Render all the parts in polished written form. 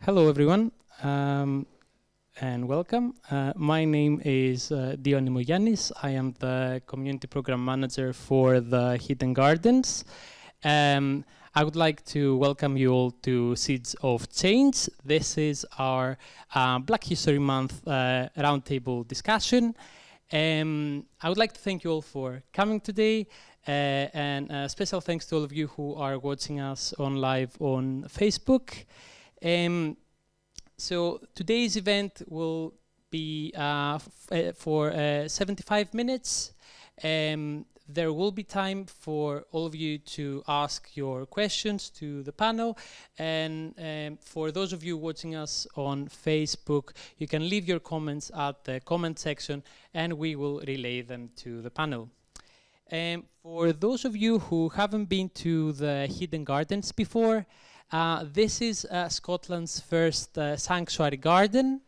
Hello, everyone, and welcome. My name is Diony Mogiannis. I am the Community Program Manager for the Hidden Gardens. I would like to welcome you all to Seeds of Change. This is our Black History Month roundtable discussion. I would like to thank you all for coming today, and special thanks to all of you who are watching us on live on Facebook. So today's event will be for 75 minutes. There will be time for all of you to ask your questions to the panel. And for those of you watching us on Facebook, you can leave your comments at the comment section and we will relay them to the panel. For those of you who haven't been to the Hidden Gardens before, this is Scotland's first sanctuary garden.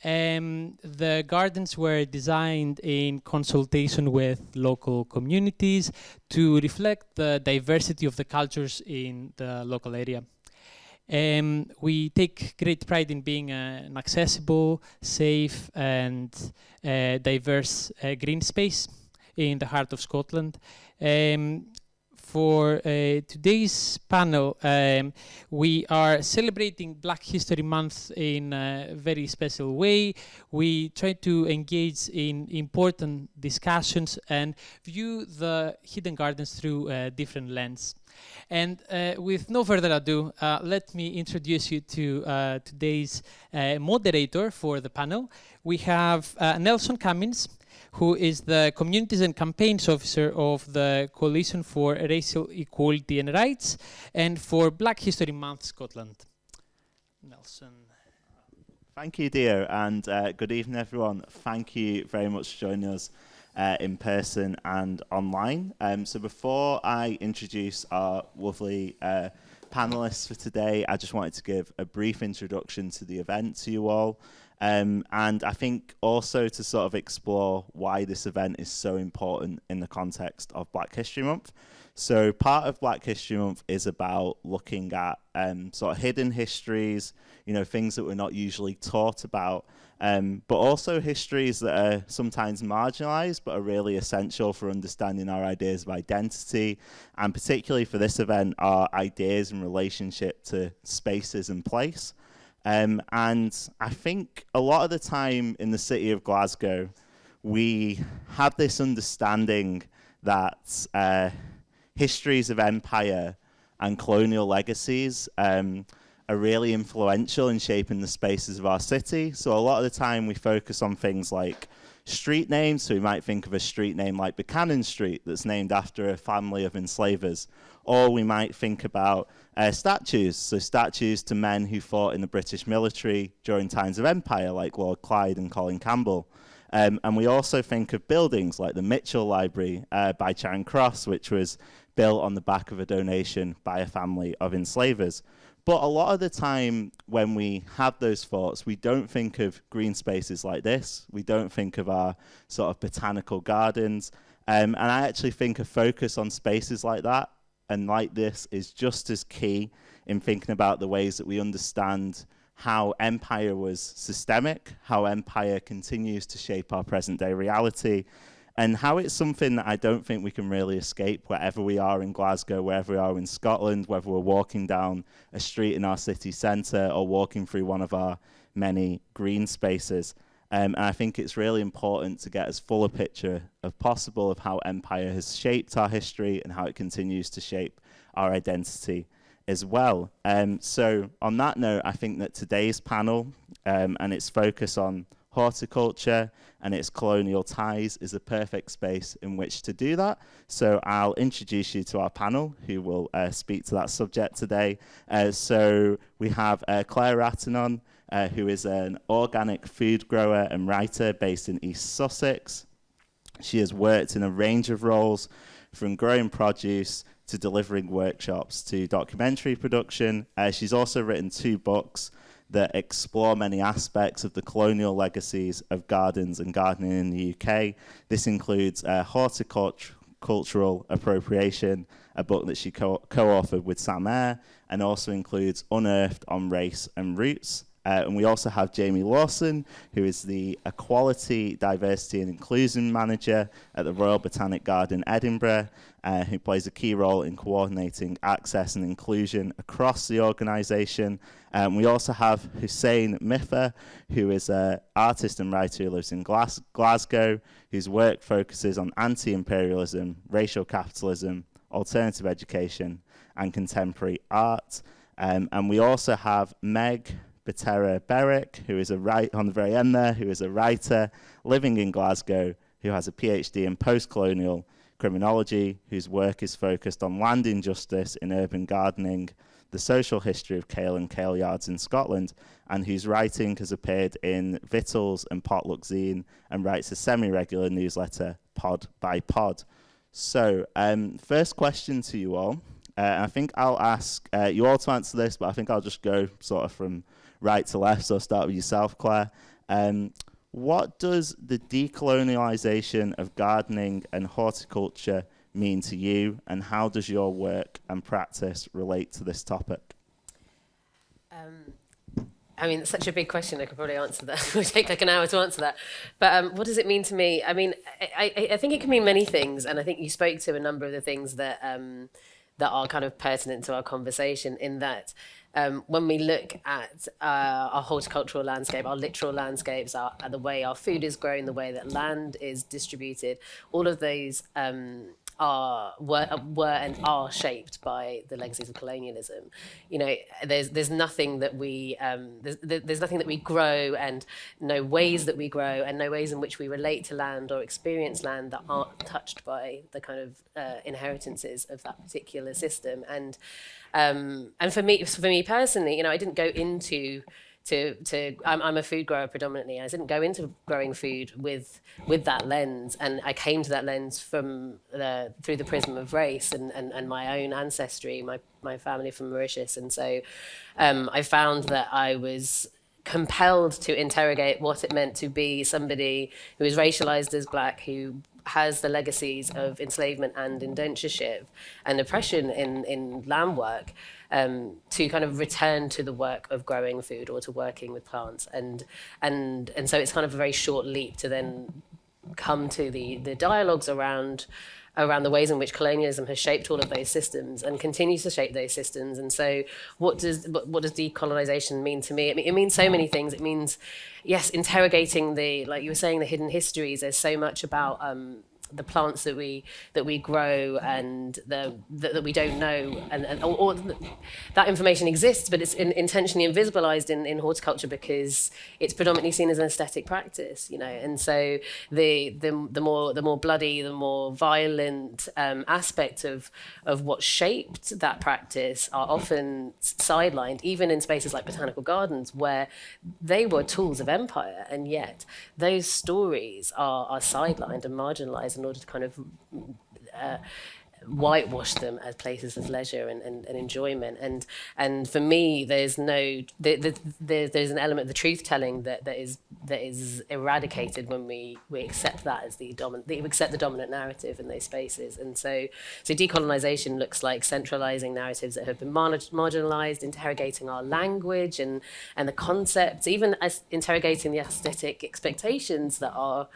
The gardens were designed in consultation with local communities to reflect the diversity of the cultures in the local area. We take great pride in being an accessible, safe, and diverse green space in the heart of Scotland. For today's panel, we are celebrating Black History Month in a very special way. We try to engage in important discussions and view the Hidden Gardens through a different lens. And with no further ado, let me introduce you to today's moderator for the panel. We have Nelson Cummins, who is the Communities and Campaigns Officer of the Coalition for Racial Equality and Rights and for Black History Month Scotland. Nelson. Thank you, Dio, and good evening, everyone. Thank you very much for joining us in person and online. So before I introduce our lovely panelists for today, I just wanted to give a brief introduction to the event to you all. And I think also to sort of explore why this event is so important in the context of Black History Month. So part of Black History Month is about looking at sort of hidden histories, you know, things that we're not usually taught about, but also histories that are sometimes marginalized but are really essential for understanding our ideas of identity, and particularly for this event, our ideas in relationship to spaces and place. And I think a lot of the time in the city of Glasgow, we have this understanding that histories of empire and colonial legacies are really influential in shaping the spaces of our city. So a lot of the time we focus on things like street names. So we might think of a street name like Buchanan Street that's named after a family of enslavers. Or we might think about statues, so statues to men who fought in the British military during times of empire, like Lord Clyde and Colin Campbell. And we also think of buildings like the Mitchell Library by Charing Cross, which was built on the back of a donation by a family of enslavers. But a lot of the time when we have those thoughts, we don't think of green spaces like this. We don't think of our sort of botanical gardens. And I actually think a focus on spaces like that and like this is just as key in thinking about the ways that we understand how empire was systemic, how empire continues to shape our present day reality, and how it's something that I don't think we can really escape wherever we are in Glasgow, wherever we are in Scotland, whether we're walking down a street in our city centre or walking through one of our many green spaces. And I think it's really important to get as full a picture as possible of how empire has shaped our history and how it continues to shape our identity as well. So on that note, I think that today's panel and its focus on horticulture and its colonial ties is a perfect space in which to do that. So I'll introduce you to our panel who will speak to that subject today. So we have Claire Ratinon, who is an organic food grower and writer based in East Sussex. She has worked in a range of roles, from growing produce to delivering workshops to documentary production. She's also written 2 books that explore many aspects of the colonial legacies of gardens and gardening in the UK. This includes Horticultural, Cultural Appropriation, a book that she co-authored with Sam Eyre, and also includes Unearthed on Race and Roots. And we also have Jamie Lawson, who is the Equality, Diversity and Inclusion Manager at the Royal Botanic Garden, Edinburgh, who plays a key role in coordinating access and inclusion across the organisation. We also have Hussein Mitha, who is an artist and writer who lives in Glasgow, whose work focuses on anti-imperialism, racial capitalism, alternative education and contemporary art. And we also have Meg Bertera Berwick, who is on the very end there, who is a writer living in Glasgow, who has a PhD in post-colonial criminology, whose work is focused on land injustice in urban gardening, the social history of kale and kale yards in Scotland, and whose writing has appeared in Victuals and Potluck Zine, and writes a semi-regular newsletter, Pod by Pod. So, first question to you all. I think I'll ask you all to answer this, but I think I'll just go sort of from right to left, so I'll start with yourself, Claire. What does the decolonisation of gardening and horticulture mean to you, and how does your work and practice relate to this topic? I mean, it's such a big question, I could probably answer that. It would take like an hour to answer that. But what does it mean to me? I mean, I think it can mean many things, and I think you spoke to a number of the things that that are kind of pertinent to our conversation, in that when we look at our horticultural landscape, our literal landscapes, the way our food is grown, the way that land is distributed, all of those were and are shaped by the legacies of colonialism. You know, there's nothing that we there's nothing that we grow, and no ways that we grow, and no ways in which we relate to land or experience land that aren't touched by the kind of inheritances of that particular system. And for me personally, you know, I didn't go into I'm a food grower predominantly. I didn't go into growing food with that lens, and I came to that lens through the prism of race and my own ancestry, my family from Mauritius. And so I found that I was compelled to interrogate what it meant to be somebody who is racialized as black, who has the legacies of enslavement and indentureship and oppression in land work, to kind of return to the work of growing food or to working with plants. And so it's kind of a very short leap to then come to the dialogues around the ways in which colonialism has shaped all of those systems and continues to shape those systems. And so what does decolonisation mean to me? It means so many things. It means, yes, interrogating like you were saying, the hidden histories. There's so much about the plants that we grow and that we don't know, or that information exists, but it's intentionally invisibilized in horticulture because it's predominantly seen as an aesthetic practice, you know. And so the more bloody, the more violent aspect of what shaped that practice are often sidelined, even in spaces like botanical gardens, where they were tools of empire, and yet those stories are sidelined and marginalized in order to kind of whitewash them as places of leisure and enjoyment. And for me, there's an element of the truth telling that is eradicated when we accept that as we accept the dominant narrative in those spaces. And so decolonisation looks like centralising narratives that have been marginalised, interrogating our language and the concepts, even as interrogating the aesthetic expectations that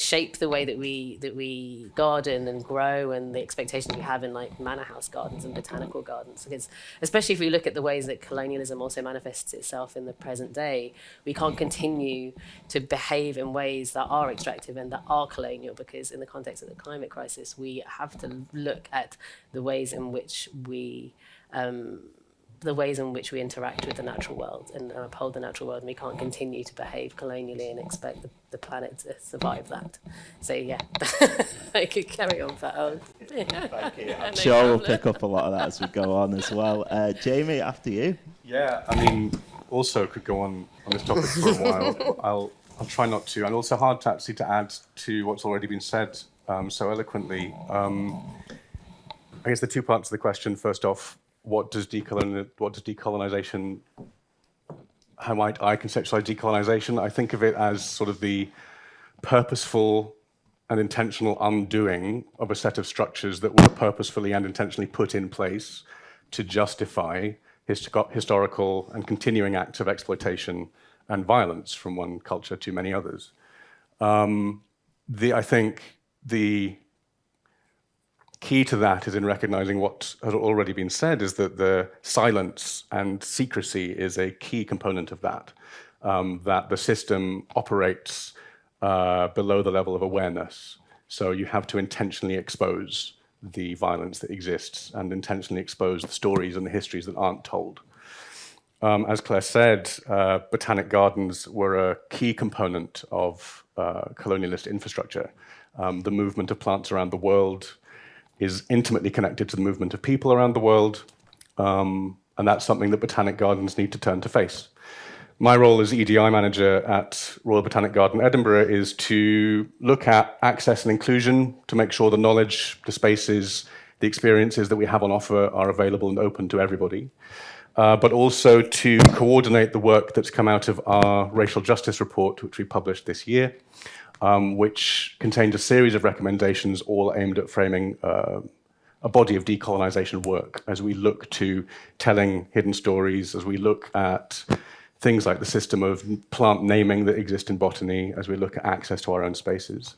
shape the way that we garden and grow, and the expectations we have in like manor house gardens and botanical gardens. Because especially if we look at the ways that colonialism also manifests itself in the present day, we can't continue to behave in ways that are extractive and that are colonial, because in the context of the climate crisis, we have to look at the ways in which we interact with the natural world and uphold the natural world, and we can't continue to behave colonially and expect the planet to survive that. So yeah, I could carry on, but thank you. I'm sure we'll pick up a lot of that as we go on as well. Jamie, after you. Yeah, I mean, also could go on this topic for a while. I'll try not to, and also hard to actually to add to what's already been said so eloquently. I guess the two parts of the question. First off, what does decolonisation, how might I conceptualize decolonisation? I think of it as sort of the purposeful an intentional undoing of a set of structures that were purposefully and intentionally put in place to justify historical and continuing acts of exploitation and violence from one culture to many others. I think the key to that is in recognizing what has already been said, is that the silence and secrecy is a key component of that, that the system operates below the level of awareness. So you have to intentionally expose the violence that exists and intentionally expose the stories and the histories that aren't told. As Claire said, botanic gardens were a key component of colonialist infrastructure. The movement of plants around the world is intimately connected to the movement of people around the world, and that's something that botanic gardens need to turn to face. My role as EDI manager at Royal Botanic Garden, Edinburgh, is to look at access and inclusion, to make sure the knowledge, the spaces, the experiences that we have on offer are available and open to everybody, but also to coordinate the work that's come out of our racial justice report, which we published this year, which contained a series of recommendations all aimed at framing a body of decolonisation work as we look to telling hidden stories, as we look at things like the system of plant naming that exist in botany, as we look at access to our own spaces.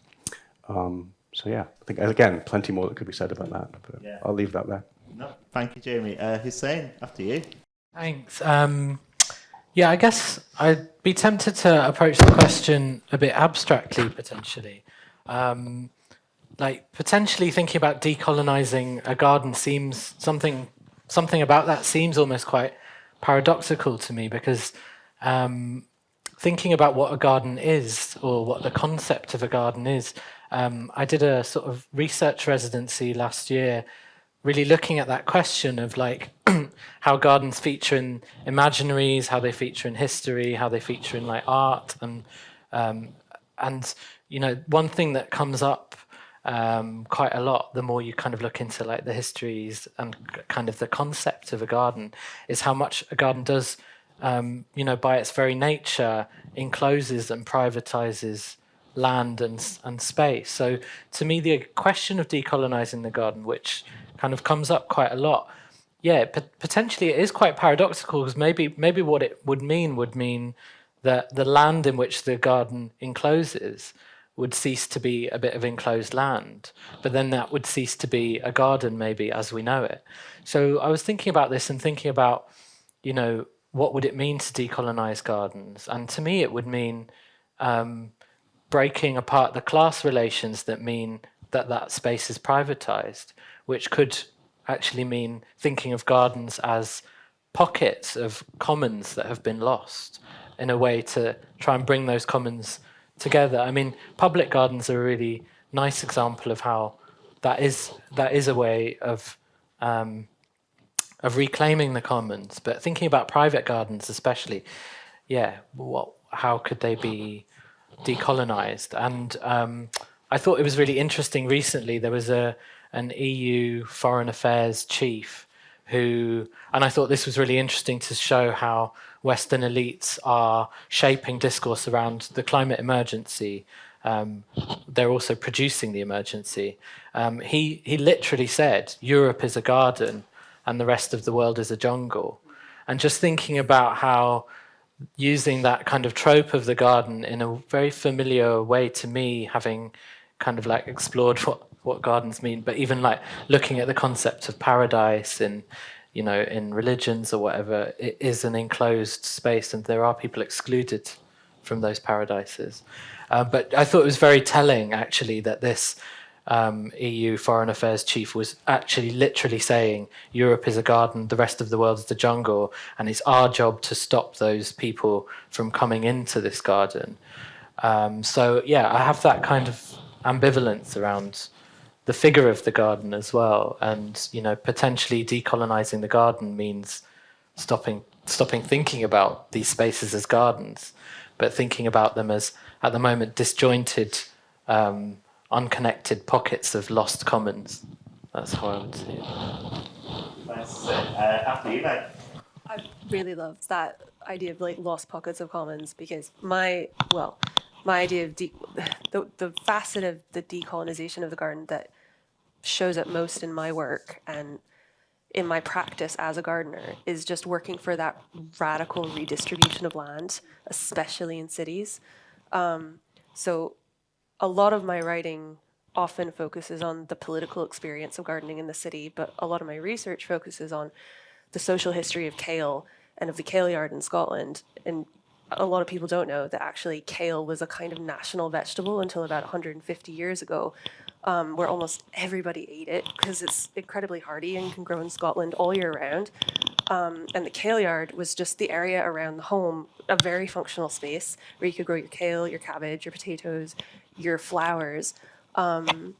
So yeah, I think, again, plenty more that could be said about that, but yeah. I'll leave that there. No, thank you, Jamie. Hussein, after you. Thanks. Yeah, I guess I'd be tempted to approach the question a bit abstractly, potentially. Like, potentially thinking about decolonising a garden seems something about that seems almost quite paradoxical to me, because thinking about what a garden is, or what the concept of a garden is, I did a sort of research residency last year, really looking at that question of like how gardens feature in imaginaries, how they feature in history, how they feature in like art, and you know, one thing that comes up quite a lot, the more you kind of look into like the histories and kind of the concept of a garden, is how much a garden does, you know, by its very nature, encloses and privatizes land and space. So to me, the question of decolonizing the garden, which kind of comes up quite a lot, yeah, potentially it is quite paradoxical, because maybe what it would mean that the land in which the garden encloses would cease to be a bit of enclosed land, but then that would cease to be a garden, maybe, as we know it. So I was thinking about this and thinking about, you know, what would it mean to decolonize gardens? And to me, it would mean breaking apart the class relations that mean that space is privatized, which could actually mean thinking of gardens as pockets of commons that have been lost, in a way to try and bring those commons together. I mean, public gardens are a really nice example of how that is a way of reclaiming the commons. But thinking about private gardens especially, yeah, how could they be decolonized? And I thought it was really interesting recently, there was an EU foreign affairs chief who, and I thought this was really interesting to show how Western elites are shaping discourse around the climate emergency. They're also producing the emergency. He literally said, Europe is a garden and the rest of the world is a jungle. And just thinking about how using that kind of trope of the garden in a very familiar way to me, having kind of like explored what gardens mean, but even like looking at the concept of paradise in, you know, in religions or whatever, it is an enclosed space and there are people excluded from those paradises. But I thought it was very telling, actually, that this EU foreign affairs chief was actually literally saying Europe is a garden, the rest of the world is the jungle, and it's our job to stop those people from coming into this garden. So yeah, I have that kind of ambivalence around the figure of the garden as well, and you know, potentially decolonizing the garden means stopping thinking about these spaces as gardens, but thinking about them as, at the moment, disjointed, unconnected pockets of lost commons. That's how I would see it. Nice. After you, Meg. I really love that idea of like lost pockets of commons, because my idea of the facet of the decolonization of the garden that shows up most in my work and in my practice as a gardener is just working for that radical redistribution of land, especially in cities. So a lot of my writing often focuses on the political experience of gardening in the city, but a lot of my research focuses on the social history of kale and of the kale yard in Scotland. And a lot of people don't know that actually kale was a kind of national vegetable until about 150 years ago, where almost everybody ate it because it's incredibly hardy and can grow in Scotland all year round. And the kale yard was just the area around the home, a very functional space where you could grow your kale, your cabbage, your potatoes, your flowers. And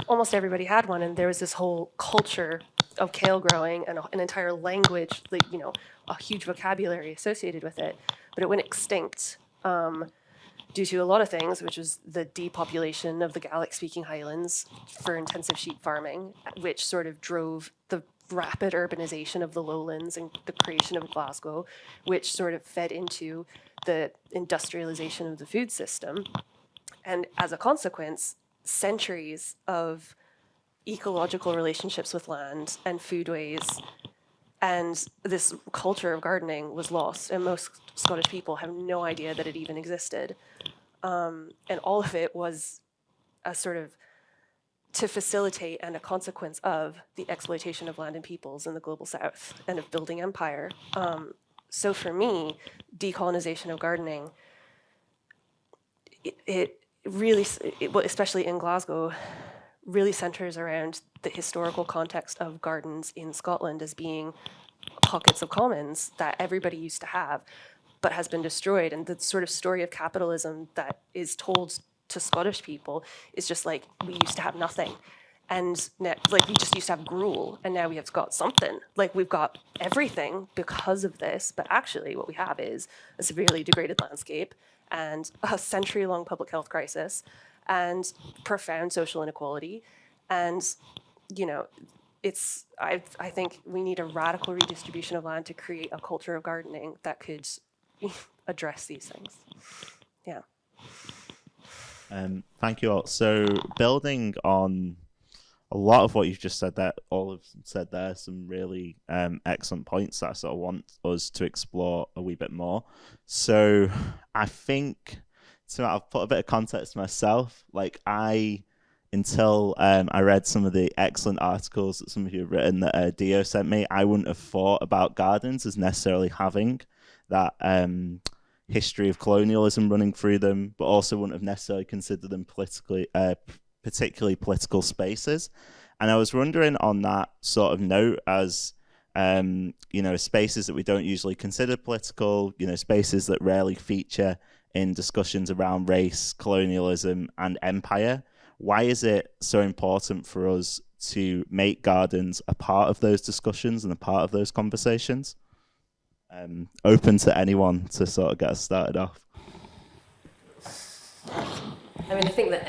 almost everybody had one, and there was this whole culture of kale growing and an entire language, like, you know, a huge vocabulary associated with it. But it went extinct due to a lot of things, which was the depopulation of the Gaelic-speaking Highlands for intensive sheep farming, which sort of drove the rapid urbanization of the lowlands and the creation of Glasgow, which sort of fed into the industrialization of the food system. And as a consequence, centuries of ecological relationships with land and foodways and this culture of gardening was lost. And most Scottish people have no idea that it even existed. And all of it was a sort of to facilitate and a consequence of the exploitation of land and peoples in the global south and of building empire. So for me, decolonization of gardening, it really, especially in Glasgow, really centers around the historical context of gardens in Scotland as being pockets of commons that everybody used to have, but has been destroyed. And the sort of story of capitalism that is told to Scottish people is just like, we used to have nothing. And now, like, we just used to have gruel, and now we have got something. Like, we've got everything because of this, but actually what we have is a severely degraded landscape and a century-long public health crisis and profound social inequality. And, you know, I think we need a radical redistribution of land to create a culture of gardening that could address these things. Yeah. Thank you all. So building on a lot of what you've just said there, all have said there, some really excellent points that I sort of want us to explore a wee bit more. So I think, so I've put a bit of context myself. Like until I read some of the excellent articles that some of you have written that Dio sent me, I wouldn't have thought about gardens as necessarily having that history of colonialism running through them, but also wouldn't have necessarily considered them politically, particularly political spaces. And I was wondering on that sort of note, as spaces that we don't usually consider political, spaces that rarely feature in discussions around race, colonialism, and empire. Why is it so important for us to make gardens a part of those discussions and a part of those conversations? Open to anyone to sort of get us started off. I mean, I think that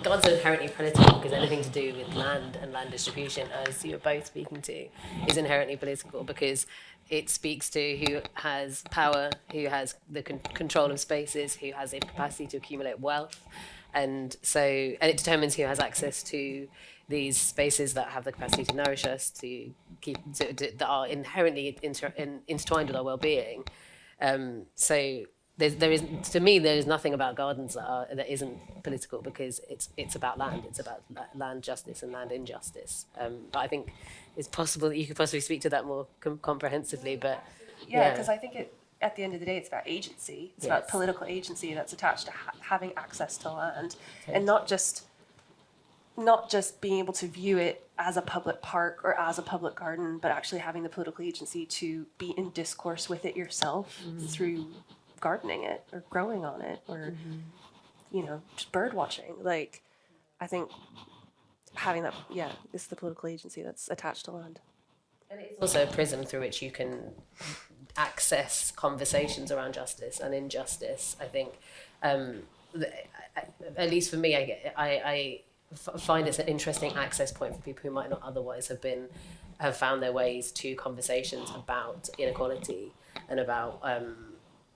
gardens are inherently political because anything to do with land and land distribution, as you're both speaking to, is inherently political because it speaks to who has power, who has the control of spaces, who has the capacity to accumulate wealth. And it determines who has access to these spaces that have the capacity to nourish us, that are inherently intertwined with our well-being. So there is nothing about gardens that isn't political because it's about land. It's about land justice and land injustice. But I think it's possible that you could possibly speak to that more comprehensively. But yeah, because I think at the end of the day, it's about agency. It's about political agency that's attached to having access to land, and not just being able to view it as a public park or as a public garden, but actually having the political agency to be in discourse with it yourself through gardening it or growing on it or, just bird watching. Like, I think having that, it's the political agency that's attached to land. And it's also a prism through which you can access conversations around justice and injustice. I think, at least for me, I find it's an interesting access point for people who might not otherwise have found their ways to conversations about inequality and about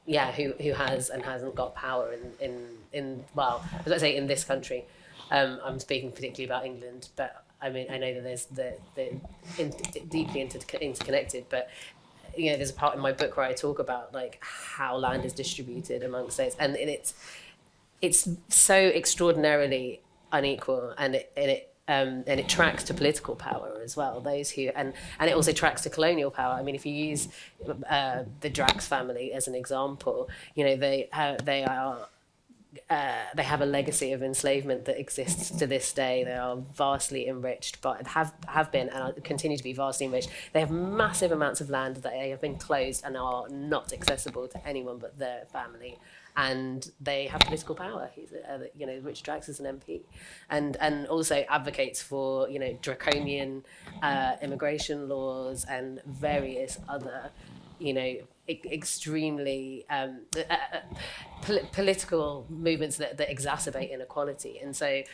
who has and hasn't got power in well, I was going to say in this country. I'm speaking particularly about England, but I mean I know that there's deeply interconnected. But there's a part in my book where I talk about like how land is distributed among states, and it's so extraordinarily unequal, and it tracks to political power as well. Those who and it also tracks to colonial power. I mean, if you use the Drax family as an example, they have a legacy of enslavement that exists to this day. They are vastly enriched, but have been and continue to be vastly enriched. They have massive amounts of land that have been closed and are not accessible to anyone but their family. And they have political power. Richard Drax is an MP, and also advocates for draconian immigration laws and various other extremely political movements that exacerbate inequality. And so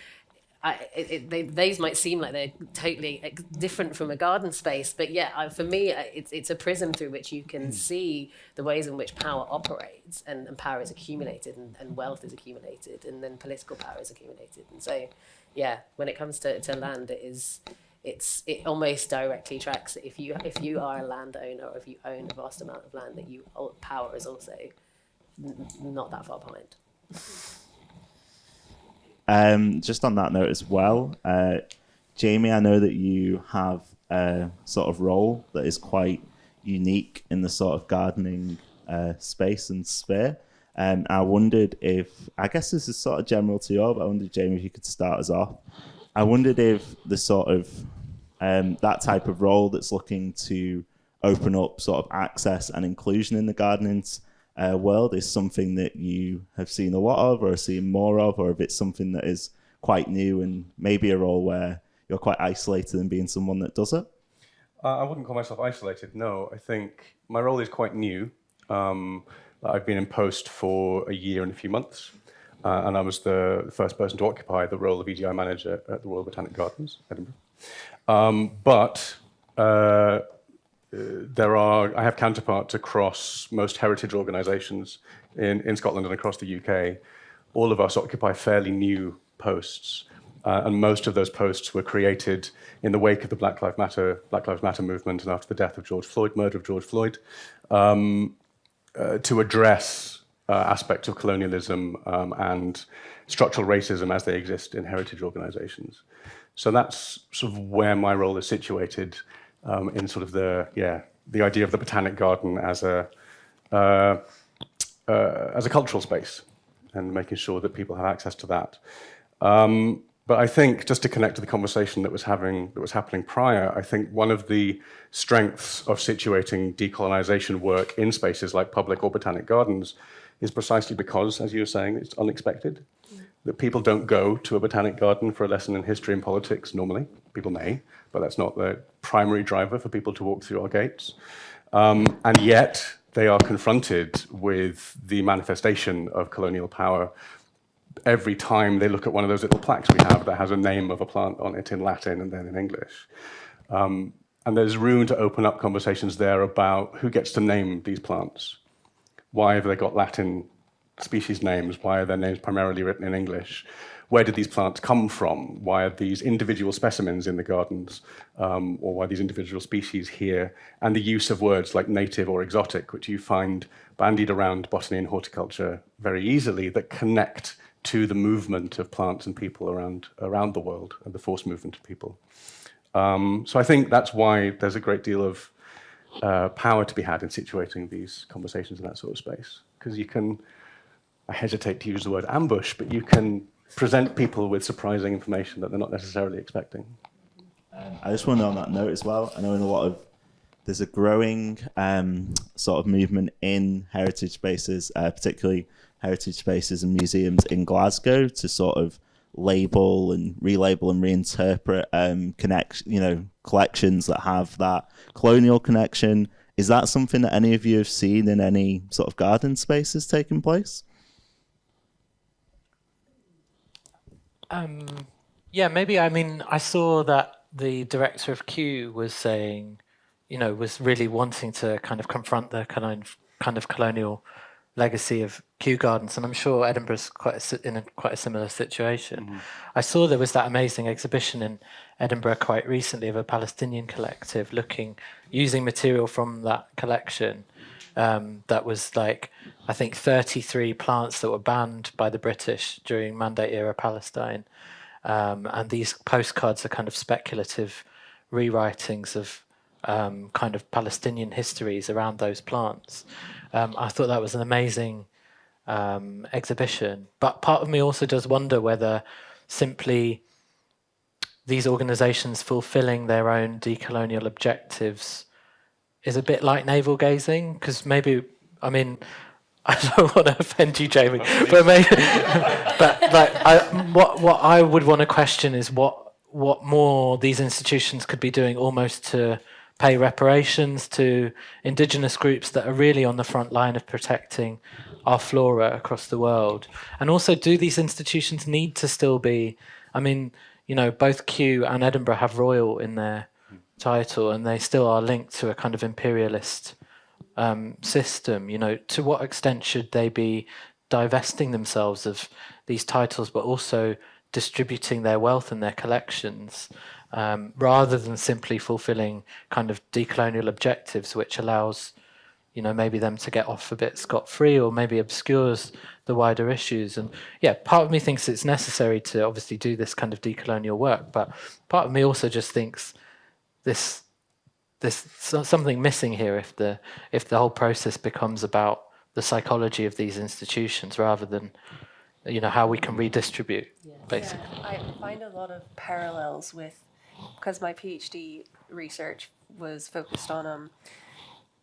these might seem like they're totally different from a garden space, but for me, it's a prism through which you can see the ways in which power operates, and power is accumulated, and wealth is accumulated, and then political power is accumulated. And so, when it comes to land, it almost directly tracks that if you are a landowner, or if you own a vast amount of land, that power is also not that far behind. Just on that note as well, Jamie, I know that you have a sort of role that is quite unique in the sort of gardening space and sphere. And I wondered I guess this is sort of general to you all, but I wondered, Jamie, if you could start us off. I wondered if the sort of that type of role that's looking to open up sort of access and inclusion in the gardening world is something that you have seen a lot of, or are seeing more of, or if it's something that is quite new and maybe a role where you're quite isolated in being someone that does it? I wouldn't call myself isolated, no. I think my role is quite new. I've been in post for a year and a few months, and I was the first person to occupy the role of EGI manager at the Royal Botanic Gardens, Edinburgh. I have counterparts across most heritage organisations in Scotland and across the UK. All of us occupy fairly new posts, and most of those posts were created in the wake of the Black Lives Matter movement and after the death of murder of George Floyd, to address aspects of colonialism and structural racism as they exist in heritage organisations. So that's sort of where my role is situated, in sort of the idea of the Botanic Garden as a cultural space, and making sure that people have access to that. But I think, just to connect to the conversation that was happening prior, I think one of the strengths of situating decolonisation work in spaces like public or botanic gardens is precisely because, as you were saying, it's unexpected. That people don't go to a botanic garden for a lesson in history and politics normally. People may, but that's not the primary driver for people to walk through our gates. And yet they are confronted with the manifestation of colonial power every time they look at one of those little plaques we have that has a name of a plant on it in Latin and then in English. And there's room to open up conversations there about who gets to name these plants. Why have they got Latin species names? Why are their names primarily written in English? Where did these plants come from? Why are these individual specimens in the gardens, or why are these individual species here? And the use of words like native or exotic, which you find bandied around botany and horticulture very easily, that connect to the movement of plants and people around the world, and the forced movement of people. So I think that's why there's a great deal of power to be had in situating these conversations in that sort of space. Because you can, I hesitate to use the word ambush, but you can present people with surprising information that they're not necessarily expecting. I just want to on that note as well, I know there's a growing sort of movement in heritage spaces, particularly heritage spaces and museums in Glasgow, to sort of label and relabel and reinterpret collections that have that colonial connection. Is that something that any of you have seen in any sort of garden spaces taking place? Yeah, maybe. I mean, I saw that the director of Kew was saying, was really wanting to kind of confront the kind of colonial legacy of Kew Gardens, and I'm sure Edinburgh's in quite a similar situation. I saw there was that amazing exhibition in Edinburgh quite recently of a Palestinian collective using material from that collection. That was like, I think, 33 plants that were banned by the British during Mandate era Palestine. And these postcards are kind of speculative rewritings of kind of Palestinian histories around those plants. I thought that was an amazing exhibition. But part of me also does wonder whether simply these organisations fulfilling their own decolonial objectives is a bit like navel gazing, because maybe, I mean, I don't want to offend you, Jamie, but maybe, but like, what I would want to question is what more these institutions could be doing, almost to pay reparations to indigenous groups that are really on the front line of protecting our flora across the world. And also, do these institutions need to still be, I mean, you know, both Kew and Edinburgh have royal in their title, and they still are linked to a kind of imperialist system. You know, to what extent should they be divesting themselves of these titles, but also distributing their wealth and their collections, rather than simply fulfilling kind of decolonial objectives, which allows, you know, maybe them to get off a bit scot-free, or maybe obscures the wider issues. And yeah, part of me thinks it's necessary to obviously do this kind of decolonial work, but part of me also just thinks there's something missing here if the whole process becomes about the psychology of these institutions rather than, you know, how we can redistribute, basically. Yeah, I find a lot of parallels with, because my PhD research was focused on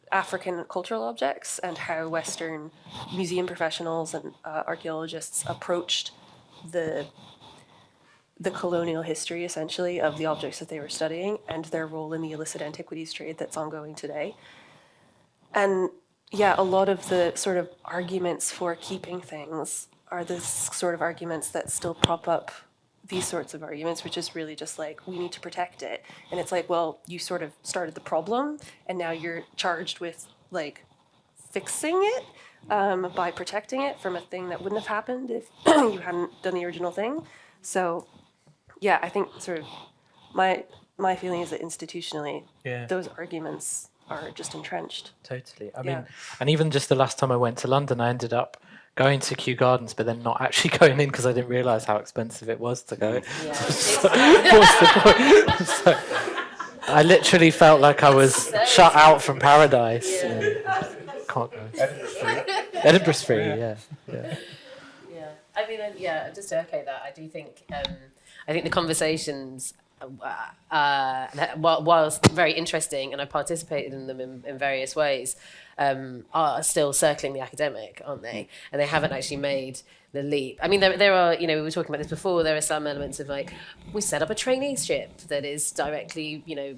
African cultural objects and how Western museum professionals and archaeologists approached the colonial history, essentially, of the objects that they were studying and their role in the illicit antiquities trade that's ongoing today. And yeah, a lot of the sort of arguments for keeping things are the sort of arguments that still prop up these sorts of arguments, which is really just like, we need to protect it. And it's like, well, you sort of started the problem, and now you're charged with like fixing it by protecting it from a thing that wouldn't have happened if you hadn't done the original thing. So yeah, I think sort of my feeling is that institutionally, those arguments are just entrenched. Totally. I mean, and even just the last time I went to London, I ended up going to Kew Gardens, but then not actually going in because I didn't realise how expensive it was to go. Yeah. So, what's the point? So, I literally felt like I was shut out from paradise. Yeah. Can't go. Edinburgh's free, yeah. Yeah, I mean, just to echo that, I do think, I think the conversations, whilst very interesting, and I participated in them in various ways, are still circling the academic, aren't they? And they haven't actually made the leap. I mean, there are, you know, we were talking about this before, there are some elements of like, we set up a traineeship that is directly, you know,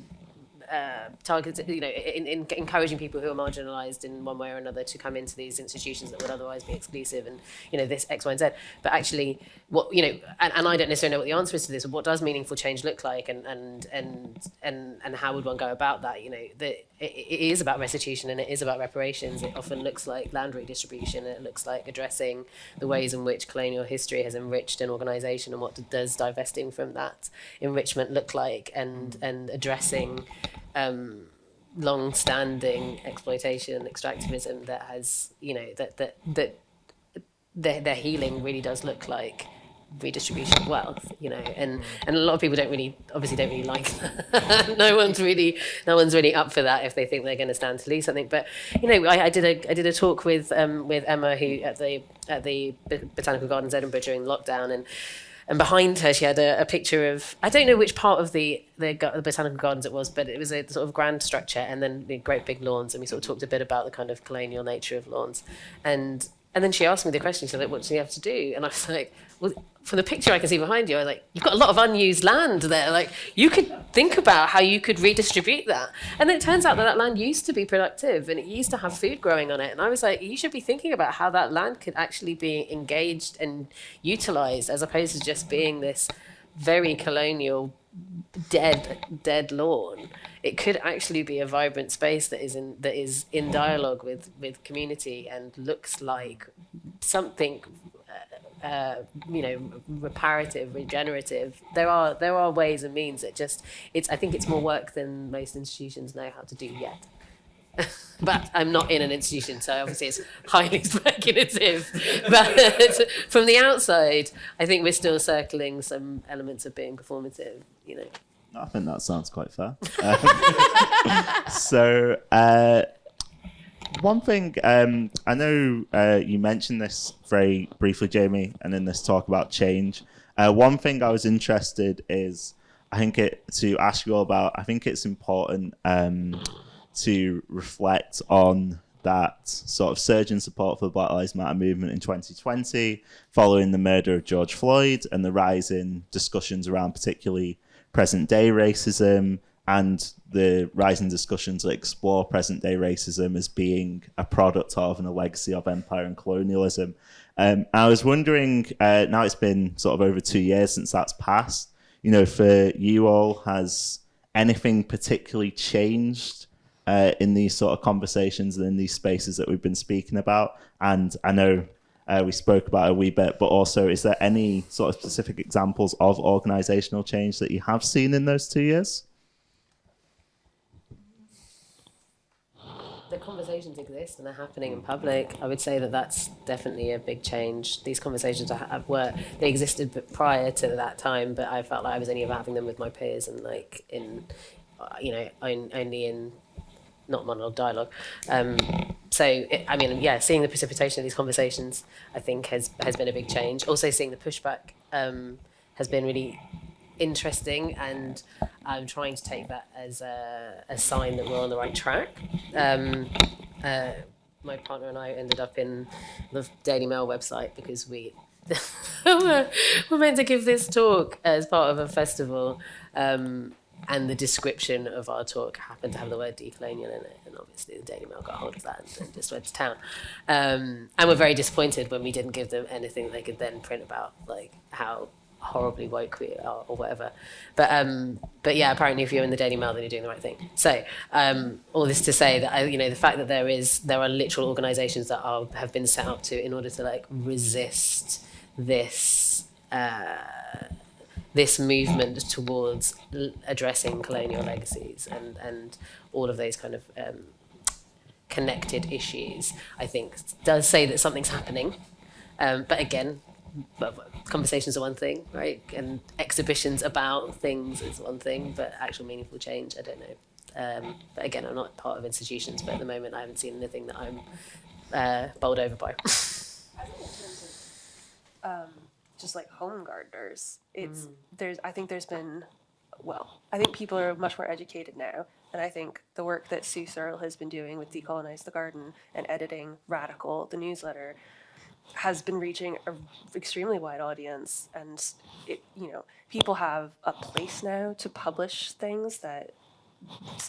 targeted, you know, in encouraging people who are marginalised in one way or another to come into these institutions that would otherwise be exclusive, and, you know, this X, Y, and Z. But actually, what, you know, and I don't necessarily know what the answer is to this. What does meaningful change look like, and how would one go about that? You know, it is about restitution and it is about reparations. It often looks like land redistribution, and it looks like addressing the ways in which colonial history has enriched an organisation, and what does divesting from that enrichment look like, and addressing long-standing exploitation, extractivism that has, you know, that their healing really does look like redistribution of wealth, you know, and a lot of people don't really like that. no one's really up for that if they think they're going to stand to lose something. But, you know, I did a talk with Emma, who at the Botanical Gardens Edinburgh during lockdown, and behind her she had a picture of, I don't know which part of the Botanical Gardens it was, but it was a sort of grand structure, and then the great big lawns, and we sort of talked a bit about the kind of colonial nature of lawns, and then she asked me the question, she was like, what do you have to do? And I was like, well, from the picture I can see behind you, I was like, you've got a lot of unused land there. Like, you could think about how you could redistribute that. And then it turns out that land used to be productive, and it used to have food growing on it. And I was like, you should be thinking about how that land could actually be engaged and utilised, as opposed to just being this very colonial dead lawn. It could actually be a vibrant space that is in dialogue with community and looks like something reparative, regenerative. There are ways and means. I think it's more work than most institutions know how to do yet. But I'm not in an institution, so obviously it's highly speculative. But from the outside, I think we're still circling some elements of being performative, I think that sounds quite fair. So, one thing, I know you mentioned this very briefly, Jamie, and in this talk about change. One thing I was interested is, to ask you all about, I think it's important to reflect on that sort of surge in support for the Black Lives Matter movement in 2020, following the murder of George Floyd and the rise in discussions around particularly present-day racism and the rising discussions that explore present-day racism as being a product of and a legacy of empire and colonialism. I was wondering, now it's been sort of over 2 years since that's passed, for you all, has anything particularly changed in these sort of conversations and in these spaces that we've been speaking about? And I know we spoke about it a wee bit, but also, is there any sort of specific examples of organisational change that you have seen in those 2 years? The conversations exist and they're happening in public. I would say that that's definitely a big change. These conversations they existed prior to that time, but I felt like I was only having them with my peers and only in not monologue, dialogue. Seeing the precipitation of these conversations, I think, has been a big change. Also, seeing the pushback has been really interesting, and I'm trying to take that as a sign that we're on the right track. My partner and I ended up in the Daily Mail website because we were meant to give this talk as part of a festival. And the description of our talk happened to have the word decolonial in it, and obviously the Daily Mail got hold of that and just went to town. And we're very disappointed when we didn't give them anything they could then print about, like how horribly woke we are or whatever. But yeah, apparently if you're in the Daily Mail, then you're doing the right thing. So all this to say that the fact that there are literal organisations that have been set up in order to resist this. This movement towards addressing colonial legacies and all of those kind of connected issues, I think, does say that something's happening. But again, conversations are one thing, right? And exhibitions about things is one thing, but actual meaningful change, I don't know. But again, I'm not part of institutions, but at the moment I haven't seen anything that I'm bowled over by. Just like home gardeners, I think people are much more educated now, and I think the work that Sue Searle has been doing with Decolonise the Garden and editing Ratical, the newsletter, has been reaching an extremely wide audience, and people have a place now to publish things that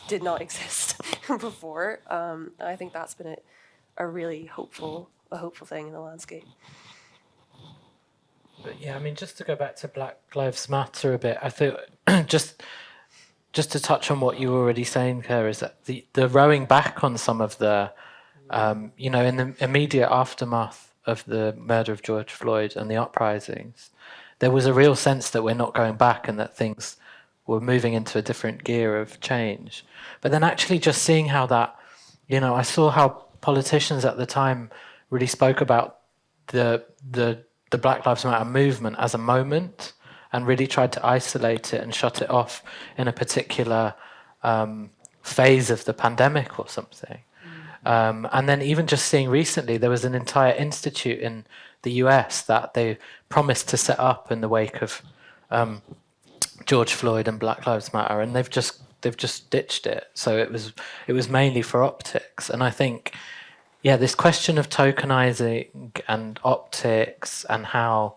did not exist before. I think that's been a really hopeful thing in the landscape. But yeah, I mean, just to go back to Black Lives Matter a bit, I thought just to touch on what you were already saying, Claire, is that the rowing back on some of the, in the immediate aftermath of the murder of George Floyd and the uprisings, there was a real sense that we're not going back and that things were moving into a different gear of change. But then actually just seeing how that, I saw how politicians at the time really spoke about the Black Lives Matter movement as a moment and really tried to isolate it and shut it off in a particular phase of the pandemic or something. And then even just seeing recently, there was an entire institute in the US that they promised to set up in the wake of George Floyd and Black Lives Matter, and they've just ditched it. So it was mainly for optics. And I think, this question of tokenizing and optics and how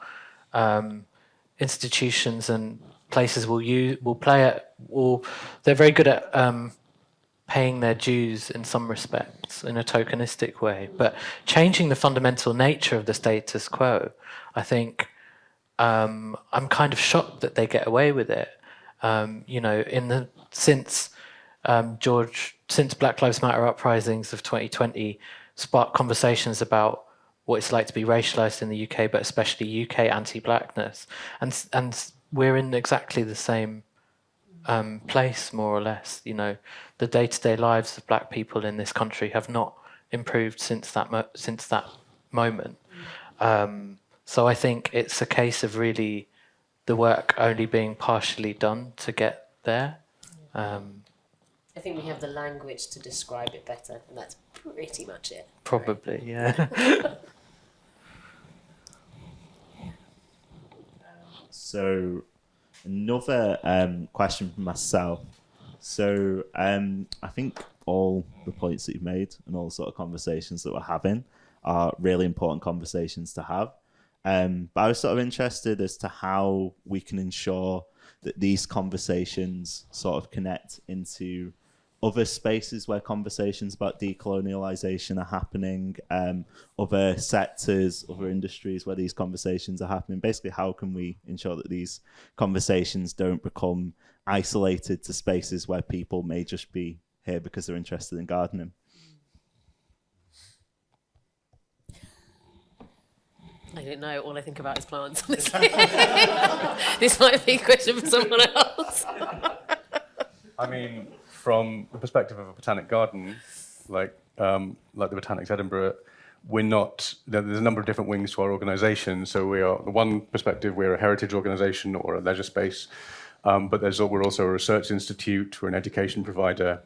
institutions and places they're very good at paying their dues in some respects in a tokenistic way, but changing the fundamental nature of the status quo, I think I'm kind of shocked that they get away with it. Since Black Lives Matter uprisings of 2020 sparked conversations about what it's like to be racialized in the UK, but especially UK anti-blackness, and we're in exactly the same place, more or less. The day-to-day lives of black people in this country have not improved since that moment. So I think it's a case of really the work only being partially done to get there. I think we have the language to describe it better, and that's pretty much it. Probably, yeah. So another question from myself. So I think all the points that you've made and all the sort of conversations that we're having are really important conversations to have. But I was sort of interested as to how we can ensure that these conversations sort of connect into other spaces where conversations about decolonialisation are happening, other sectors, other industries where these conversations are happening. Basically, how can we ensure that these conversations don't become isolated to spaces where people may just be here because they're interested in gardening? I don't know. All I think about is plants. Honestly. This might be a question for someone else. I mean, from the perspective of a botanic garden, like the Botanics Edinburgh, we're not. There's a number of different wings to our organisation. So we are, the one perspective, we're a heritage organisation or a leisure space, but we're also a research institute. We're an education provider.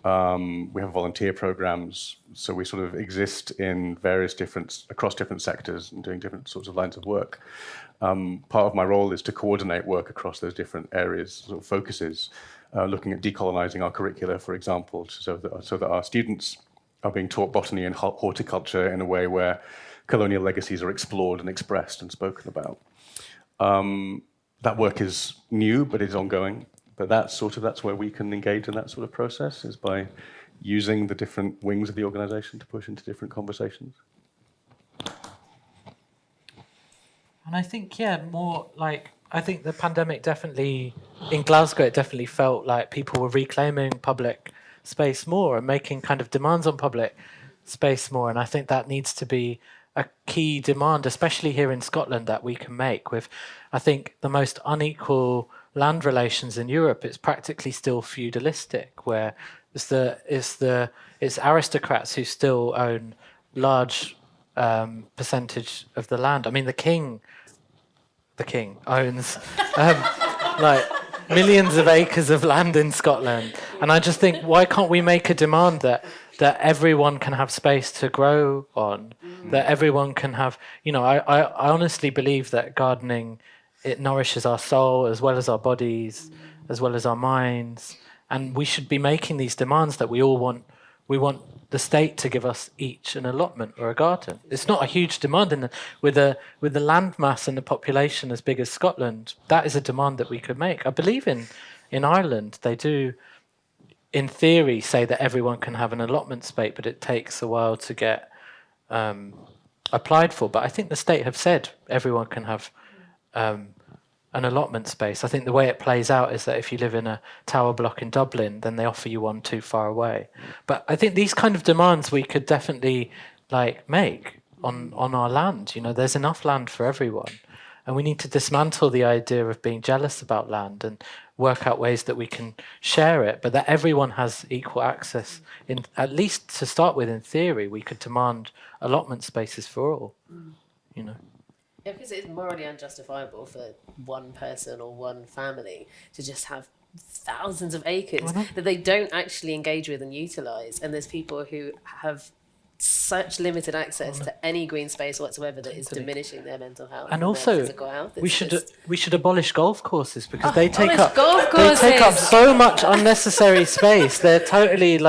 We have volunteer programs, so we sort of exist in across different sectors and doing different sorts of lines of work. Part of my role is to coordinate work across those different areas, sort of focuses, looking at decolonising our curricula, for example, so that our students are being taught botany and horticulture in a way where colonial legacies are explored and expressed and spoken about. That work is new, but it's ongoing. But that's where we can engage in that sort of process, is by using the different wings of the organisation to push into different conversations. And I think, I think the pandemic definitely, in Glasgow, it definitely felt like people were reclaiming public space more and making kind of demands on public space more. And I think that needs to be a key demand, especially here in Scotland, that we can make with, I think, the most unequal land relations in Europe. It's practically still feudalistic, where it's aristocrats who still own large percentage of the land. I mean, the king owns like millions of acres of land in Scotland, and I just think, why can't we make a demand that everyone can have space to grow on, that everyone can have, I honestly believe that gardening, it nourishes our soul as well as our bodies, as well as our minds. And we should be making these demands that we want the state to give us each an allotment or a garden. It's not a huge demand with the land mass and the population as big as Scotland. That is a demand that we could make. I believe in Ireland, they do, in theory, say that everyone can have an allotment space, but it takes a while to get applied for. But I think the state have said everyone can have an allotment space. I think the way it plays out is that if you live in a tower block in Dublin, then they offer you one too far away. But I think these kind of demands we could definitely make on our land. There's enough land for everyone, and we need to dismantle the idea of being jealous about land and work out ways that we can share it, but that everyone has equal access. At least to start with, in theory, we could demand allotment spaces for all. Yeah, because it's morally unjustifiable for one person or one family to just have thousands of acres that they don't actually engage with and utilise. And there's people who have such limited access to any green space whatsoever that is diminishing their mental health and their also physical health. we should abolish golf courses, because they take up so much unnecessary space. They're totally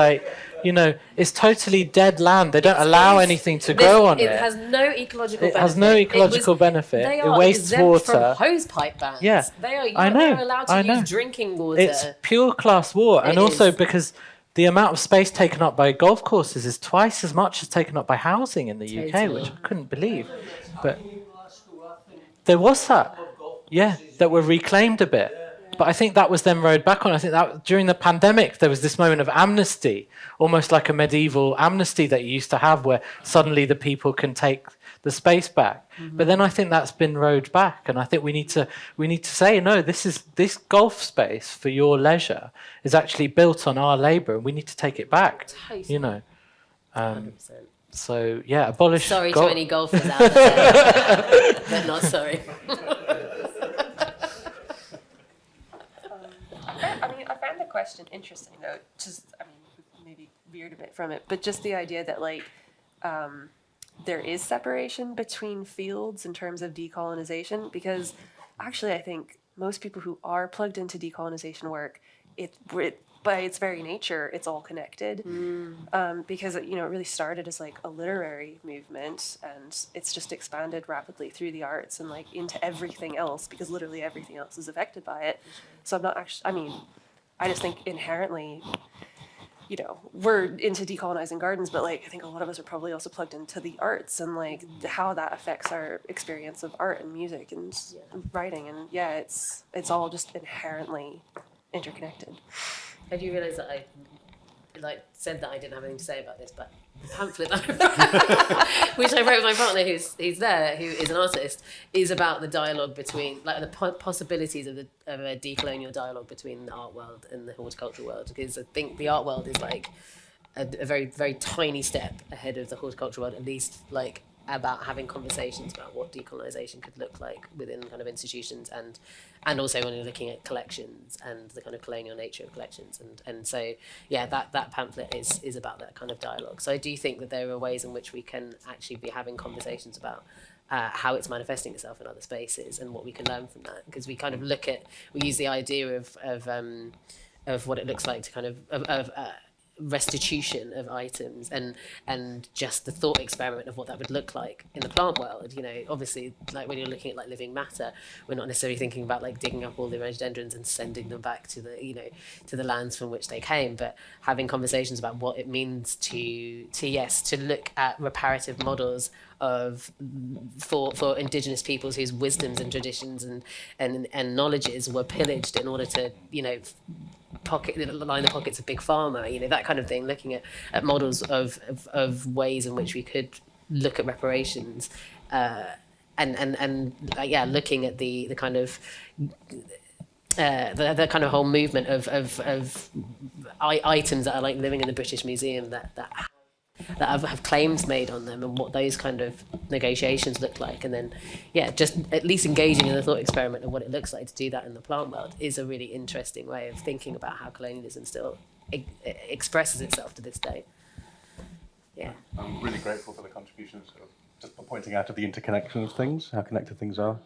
it's totally dead land. They don't allow anything to grow on it. It has no ecological benefit. It has no ecological benefit. They it are wastes exempt water from hose pipe bans. Yeah, they're allowed to use drinking water. It's pure class war. And also because the amount of space taken up by golf courses is twice as much as taken up by housing in the UK, which I couldn't believe. But there was that were reclaimed a bit. But I think that was then rode back on. I think that during the pandemic, there was this moment of amnesty, almost like a medieval amnesty that you used to have, where suddenly the people can take the space back. But then I think that's been rode back, and I think we need to say, no, this golf space for your leisure is actually built on our labour, and we need to take it back. You know. 100%. So yeah, abolish. Sorry to any golfers out there, but not sorry. I found the question interesting, though. Maybe veered a bit from it, but just the idea that there is separation between fields in terms of decolonisation, because actually I think most people who are plugged into decolonisation work, by its very nature, it's all connected, because it really started as like a literary movement, and it's just expanded rapidly through the arts and like into everything else, because literally everything else is affected by it. So I'm not actually. I just think inherently, we're into decolonising gardens, but like I think a lot of us are probably also plugged into the arts and like how that affects our experience of art and music and writing, and it's all just inherently interconnected. Have you realised that I said that I didn't have anything to say about this, but the pamphlet which I wrote with my partner who's there, who is an artist, is about the dialogue between the possibilities of a decolonial dialogue between the art world and the horticultural world, because I think the art world is like a very, very tiny step ahead of the horticultural world, at least about having conversations about what decolonisation could look like within kind of institutions, and also when you're looking at collections and the kind of colonial nature of collections, and so that pamphlet is about that kind of dialogue. So I do think that there are ways in which we can actually be having conversations about how it's manifesting itself in other spaces and what we can learn from that, because we kind of we use the idea of what it looks like to kind of restitution of items and just the thought experiment of what that would look like in the plant world. Obviously, when you're looking at living matter, we're not necessarily thinking about digging up all the rhododendrons and sending them back to the lands from which they came, but having conversations about what it means to look at reparative models for indigenous peoples whose wisdoms and traditions and knowledges were pillaged in order to line the pockets of big pharma, that kind of thing, looking at models of ways in which we could look at reparations, and looking at the kind of the kind of whole movement of items that are living in the British Museum that have claims made on them, and what those kind of negotiations look like, and then just at least engaging in the thought experiment of what it looks like to do that in the plant world is a really interesting way of thinking about how colonialism still expresses itself to this day. I'm really grateful for the contributions of just pointing out of the interconnection of things, how connected things are.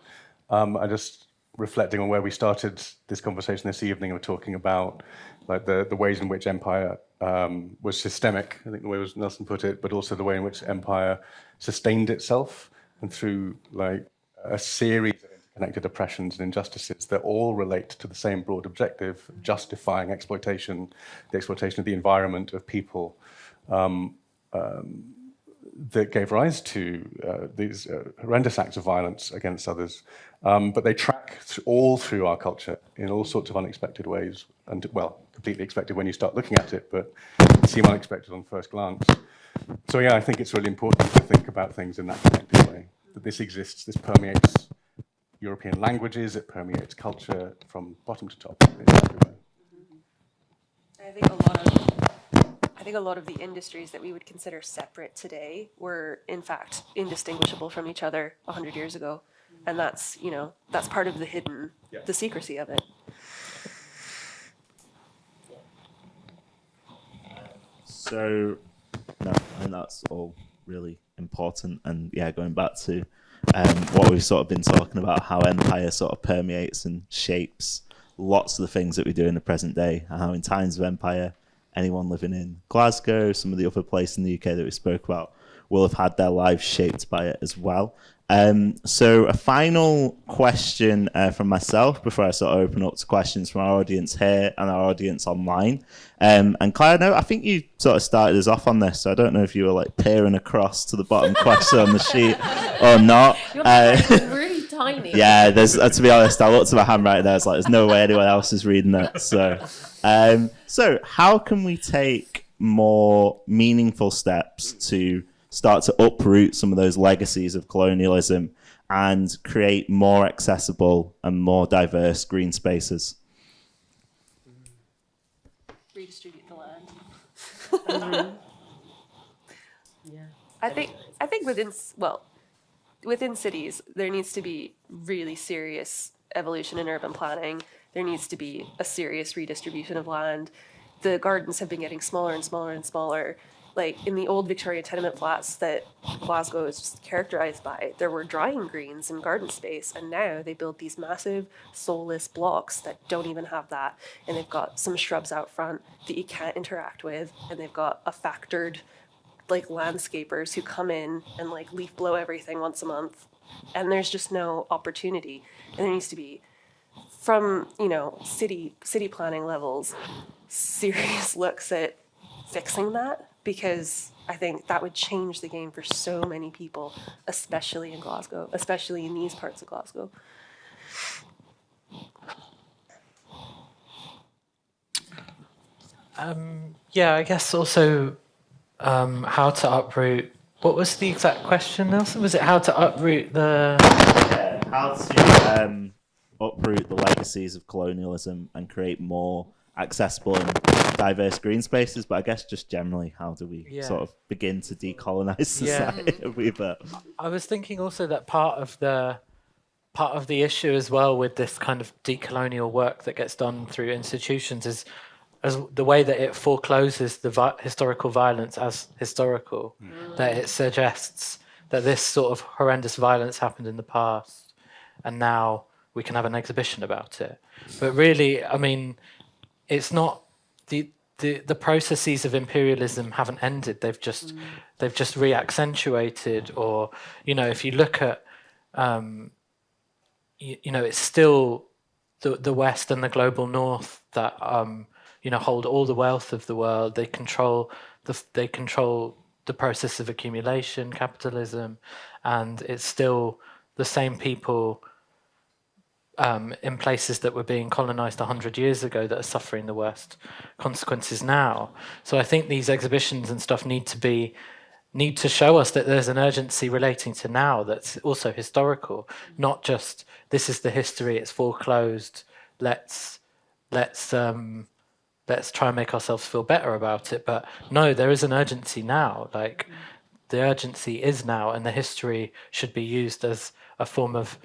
I just reflecting on where we started this conversation this evening, of talking about the ways in which empire was systemic, I think the way Nelson put it, but also the way in which empire sustained itself, and through a series of interconnected oppressions and injustices that all relate to the same broad objective, justifying the exploitation of the environment, of people, that gave rise to these horrendous acts of violence against others. But they track all through our culture in all sorts of unexpected ways, and completely expected when you start looking at it, but seem unexpected on first glance. So I think it's really important to think about things in that connected way, that this exists, this permeates European languages, it permeates culture from bottom to top. It's everywhere. I think a lot of the industries that we would consider separate today were in fact indistinguishable from each other 100 years ago. And that's part of the hidden, the secrecy of it. So, no, I think that's all really important. And going back to what we've sort of been talking about, how empire sort of permeates and shapes lots of the things that we do in the present day, and how in times of empire, anyone living in Glasgow, some of the other places in the UK that we spoke about, will have had their lives shaped by it as well. So a final question from myself before I sort of open up to questions from our audience here and our audience online. And Claire, I think you sort of started us off on this, so I don't know if you were peering across to the bottom question on the sheet or not. You're really tiny. Yeah, there's. To be honest, I looked at my handwriting there. It's like there's no way anyone else is reading it. So how can we take more meaningful steps to start to uproot some of those legacies of colonialism and create more accessible and more diverse green spaces? Redistribute the land. Yeah. I think within cities there needs to be really serious evolution in urban planning. There needs to be a serious redistribution of land. The gardens have been getting smaller and smaller and smaller. Like in the old Victorian tenement flats that Glasgow is just characterized by, there were drying greens and garden space, and now they build these massive soulless blocks that don't even have that, and they've got some shrubs out front that you can't interact with, and they've got a factored like landscapers who come in and like leaf blow everything once a month, and there's just no opportunity. And there needs to be, from city planning levels, serious looks at fixing that, because I think that would change the game for so many people, especially in Glasgow, especially in these parts of Glasgow. Yeah, I guess also how to uproot. What was the exact question, Nelson? Was it how to uproot the? Yeah, how to uproot the legacies of colonialism and create more accessible and diverse green spaces, but I guess just generally, how do we sort of begin to decolonize society a wee bit? I was thinking also that part of the issue as well with this kind of decolonial work that gets done through institutions is as the way that it forecloses the historical violence as historical, that it suggests that this sort of horrendous violence happened in the past and now we can have an exhibition about it. But really, I mean, it's not the processes of imperialism haven't ended. They've just re-accentuated, or if you look at it's still the West and the global North that hold all the wealth of the world. They control the process of accumulation, capitalism, and it's still the same people in places that were being colonized 100 years ago that are suffering the worst consequences now. So I think these exhibitions and stuff need to show us that there's an urgency relating to now that's also historical, not just this is the history, it's foreclosed, let's try and make ourselves feel better about it. But no, there is an urgency now. Like the urgency is now, and the history should be used as a form of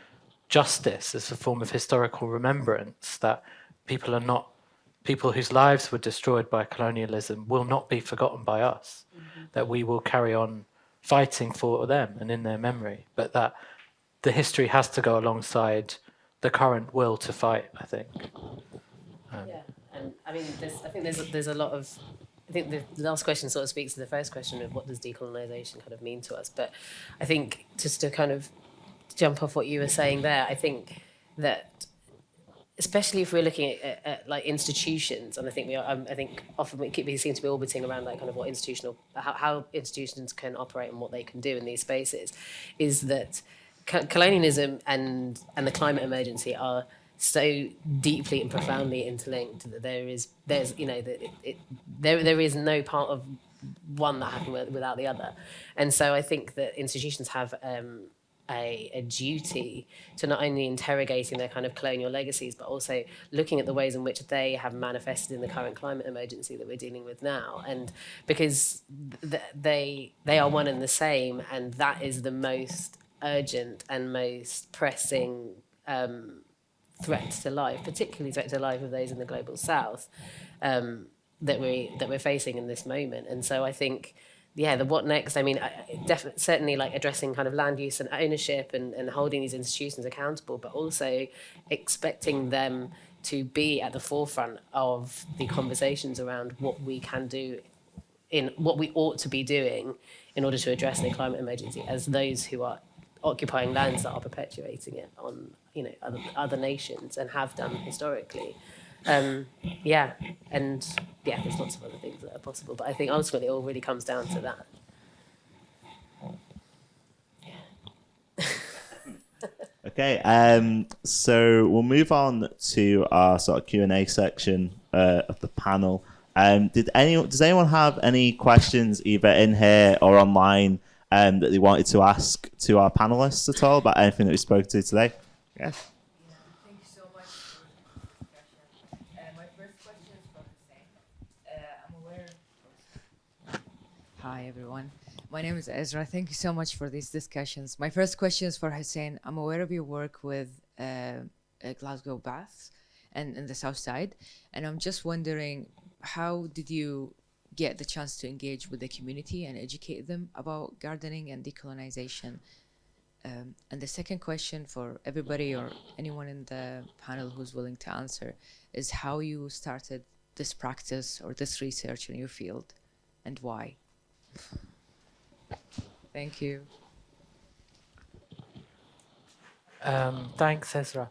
justice, as a form of historical remembrance, that people whose lives were destroyed by colonialism will not be forgotten by us, that we will carry on fighting for them and in their memory, but that the history has to go alongside the current will to fight, I think. And I mean, there's a lot of. I think the last question sort of speaks to the first question of what does decolonisation kind of mean to us. But I think just to kind of jump off what you were saying there, I think that especially if we're looking at like institutions, and I think I think often we seem to be orbiting around like kind of what how institutions can operate and what they can do in these spaces, is that colonialism and the climate emergency are so deeply and profoundly interlinked that there is no part of one that happened without the other. And so I think that institutions have a duty to not only interrogating their kind of colonial legacies, but also looking at the ways in which they have manifested in the current climate emergency that we're dealing with now. And because they are one and the same, and that is the most urgent and most pressing threat to life, particularly threat to life of those in the global south, that we're facing in this moment. And so I think, the what next? I mean, certainly like addressing kind of land use and ownership and holding these institutions accountable, but also expecting them to be at the forefront of the conversations around what we can do, in what we ought to be doing in order to address the climate emergency, as those who are occupying lands that are perpetuating it on other nations and have done historically. There's lots of other things that are possible, but I think ultimately it all really comes down to that. Okay, so we'll move on to our sort of Q&A section of the panel. Does anyone have any questions either in here or online that they wanted to ask to our panelists at all about anything that we spoke to today? Yes. Yeah, thank you so much for this discussion. My first question is for Hussein. I'm aware. Hi, everyone. My name is Ezra. Thank you so much for these discussions. My first question is for Hussein. I'm aware of your work with Glasgow Baths and in the South Side, and I'm just wondering, how did you get the chance to engage with the community and educate them about gardening and decolonisation? And the second question for everybody or anyone in the panel who's willing to answer is how you started this practice or this research in your field and why. Thank you. Thanks, Ezra.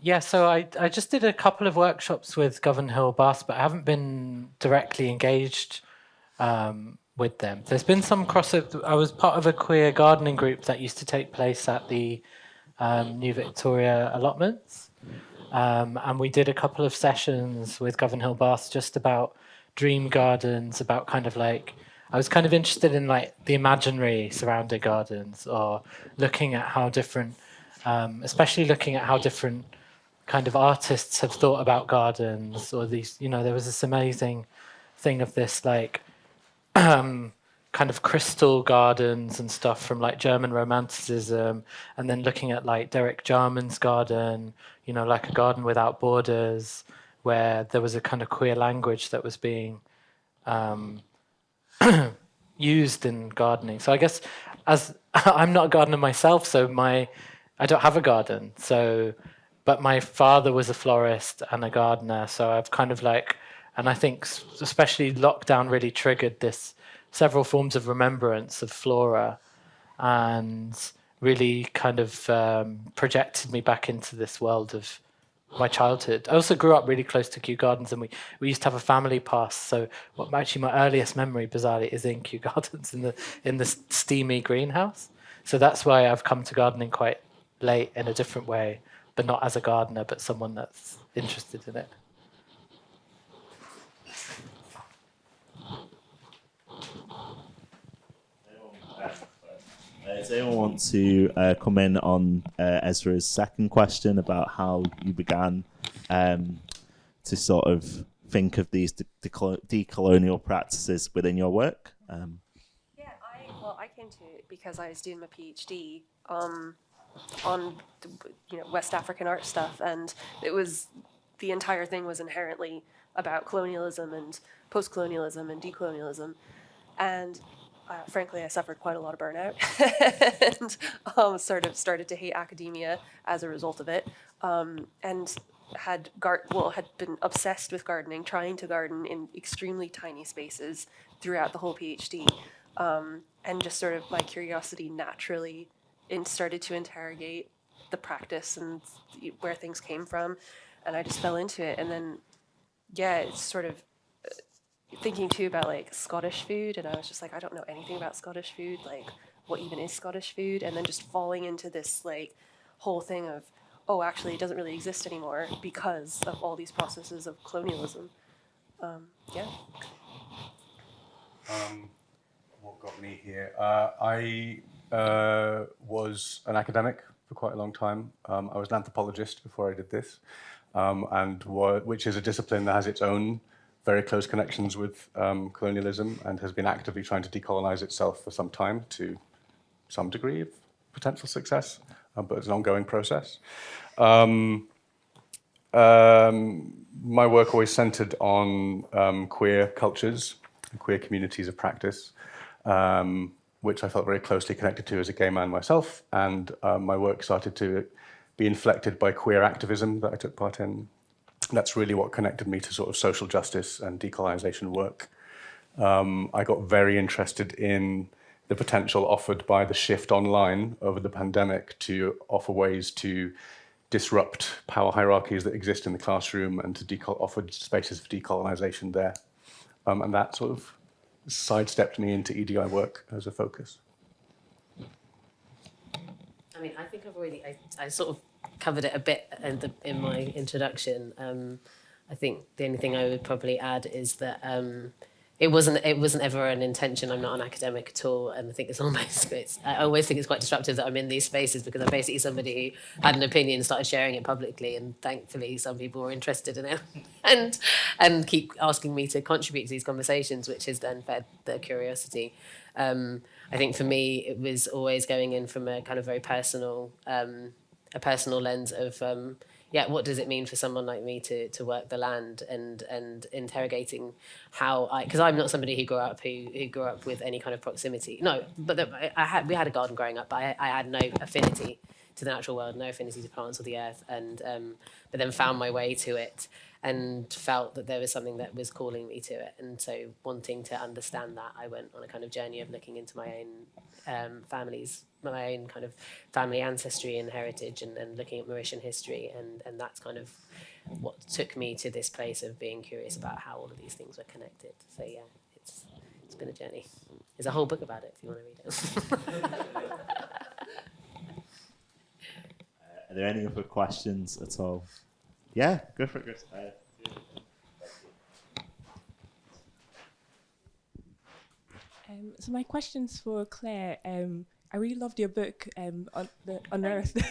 Yeah, so I just did a couple of workshops with Govan Hill Baths, but I haven't been directly engaged with them. There's been some crossover. I was part of a queer gardening group that used to take place at the New Victoria allotments. And we did a couple of sessions with Govan Hill Baths just about dream gardens, about kind of like, I was kind of interested in like the imaginary surrounding gardens, or looking at how different, especially looking at how different kind of artists have thought about gardens, or these, you know, there was this amazing thing of this like kind of crystal gardens and stuff from like German Romanticism, and then looking at like Derek Jarman's garden, you know, like a garden without borders, where there was a kind of queer language that was being used in gardening. So I guess as I'm not a gardener myself, so I don't have a garden. So, but my father was a florist and a gardener. So I've kind of like, and I think especially lockdown really triggered this several forms of remembrance of flora, and really kind of projected me back into this world of my childhood. I also grew up really close to Kew Gardens, and we used to have a family pass. So actually my earliest memory, bizarrely, is in Kew Gardens in the steamy greenhouse. So that's why I've come to gardening quite late in a different way, but not as a gardener, but someone that's interested in it. Does anyone want to come in on Ezra's second question about how you began to sort of think of these decolonial practices within your work? Yeah, I came to it because I was doing my PhD on West African art stuff, and the entire thing was inherently about colonialism and post-colonialism and decolonialism, and frankly, I suffered quite a lot of burnout and sort of started to hate academia as a result of it, and had been obsessed with gardening, trying to garden in extremely tiny spaces throughout the whole PhD, and just sort of my curiosity naturally started to interrogate the practice and where things came from, and I just fell into it. And then, yeah, it's sort of thinking too about like Scottish food, and I was just like, I don't know anything about Scottish food, like what even is Scottish food, and then just falling into this like whole thing of, oh, actually it doesn't really exist anymore because of all these processes of colonialism. Yeah. What got me here? I was an academic for quite a long time. I was an anthropologist before I did this, which is a discipline that has its own very close connections with colonialism and has been actively trying to decolonize itself for some time, to some degree of potential success, but it's an ongoing process. My work always centered on queer cultures and queer communities of practice, which I felt very closely connected to as a gay man myself, and my work started to be inflected by queer activism that I took part in. That's really what connected me to sort of social justice and decolonization work. I got very interested in the potential offered by the shift online over the pandemic to offer ways to disrupt power hierarchies that exist in the classroom and to offer spaces for decolonization there. And that sort of sidestepped me into EDI work as a focus. I mean, I think I've already, I sort of covered it a bit in my introduction. I think the only thing I would probably add is that it wasn't ever an intention. I'm not an academic at all, and I think I always think it's quite disruptive that I'm in these spaces, because I'm basically somebody who had an opinion, started sharing it publicly, and thankfully some people were interested in it, and keep asking me to contribute to these conversations, which has then fed the curiosity. I think for me, it was always going in from a kind of very personal, a personal lens of, what does it mean for someone like me to work the land, and interrogating how because I'm not somebody who grew up with any kind of proximity. No, but we had a garden growing up, but I had no affinity to the natural world, no affinity to plants or the earth, and but then found my way to it, and felt that there was something that was calling me to it. And so, wanting to understand that, I went on a kind of journey of looking into my own my own kind of family ancestry and heritage, and looking at Mauritian history, and that's kind of what took me to this place of being curious about how all of these things were connected. So yeah, it's been a journey. There's a whole book about it if you want to read it. Are there any other questions at all? Yeah, go for it, Chris. So my question's for Claire. I really loved your book, Unearthed.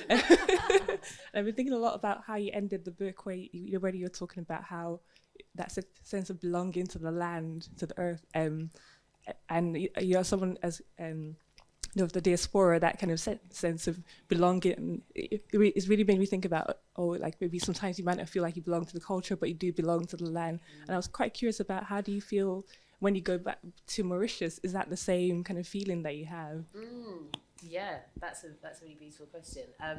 I've been thinking a lot about how you ended the book, where you were talking about how that's a sense of belonging to the land, to the earth, and you're someone as the diaspora, that kind of sense of belonging. It's really made me think about, like maybe sometimes you might not feel like you belong to the culture, but you do belong to the land. And I was quite curious about, how do you feel when you go back to Mauritius? Is that the same kind of feeling that you have? Yeah, that's a really beautiful question. I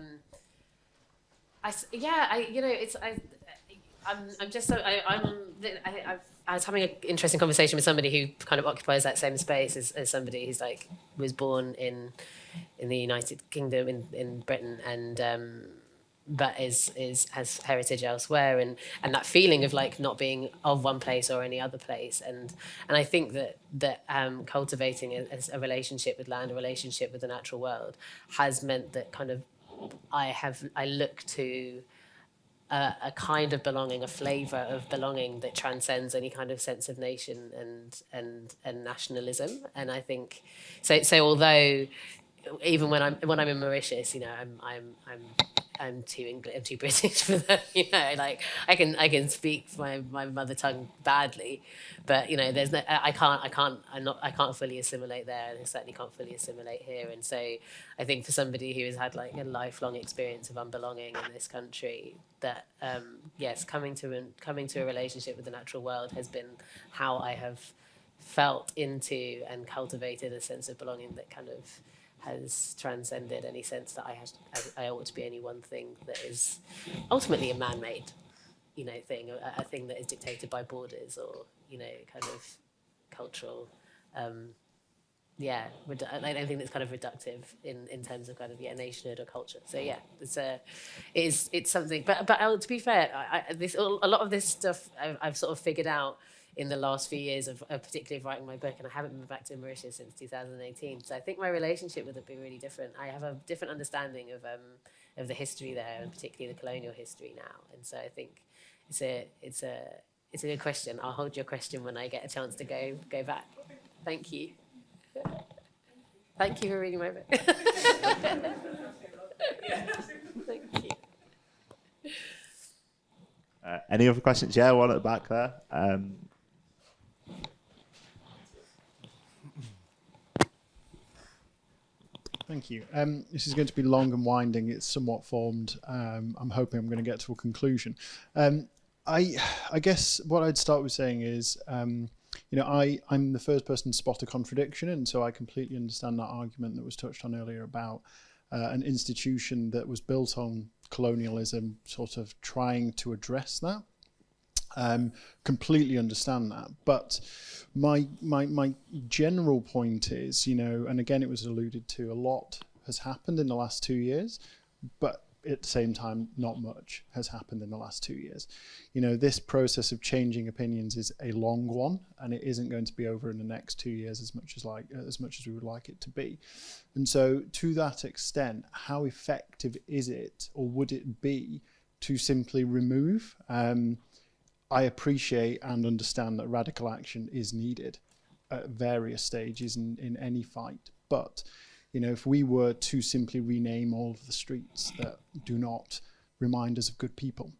was having an interesting conversation with somebody who kind of occupies that same space as somebody who's like was born in the United Kingdom in Britain, and but has heritage elsewhere, and that feeling of like not being of one place or any other place, and I think that cultivating a relationship with land, a relationship with the natural world, has meant that kind of I look to a kind of belonging, a flavour of belonging that transcends any kind of sense of nation and nationalism. And I think so. Although even when I'm in Mauritius, I'm too British for that. Like I can speak my mother tongue badly, but there's no, I can't fully assimilate there, and I certainly can't fully assimilate here. And so I think for somebody who has had like a lifelong experience of unbelonging in this country, that yes, coming to a relationship with the natural world has been how I have felt into and cultivated a sense of belonging that kind of has transcended any sense that I ought to be any one thing that is ultimately a man-made, thing, a thing that is dictated by borders or, kind of cultural, I don't think that's kind of reductive in terms of kind of nationhood or culture. So yeah, it's something. But to be fair, a lot of this stuff I've sort of figured out in the last few years of particularly of writing my book, and I haven't been back to Mauritius since 2018. So I think my relationship with it will be really different. I have a different understanding of the history there, and particularly the colonial history now. And so I think it's a good question. I'll hold your question when I get a chance to go back. Thank you. Thank you for reading my book. Thank you. Any other questions? Yeah, one at the back there. Thank you. This is going to be long and winding. It's somewhat formed. I'm hoping I'm going to get to a conclusion. I guess what I'd start with saying is, I'm the first person to spot a contradiction, and so I completely understand that argument that was touched on earlier about an institution that was built on colonialism sort of trying to address that. Completely understand that, but my general point is, and again it was alluded to, a lot has happened in the last 2 years, but at the same time, not much has happened in the last 2 years. You know, this process of changing opinions is a long one, and it isn't going to be over in the next 2 years as much as we would like it to be. And so, to that extent, how effective is it, or would it be, to simply remove? I appreciate and understand that radical action is needed at various stages in any fight, but you know, if we were to simply rename all of the streets that do not remind us of good people,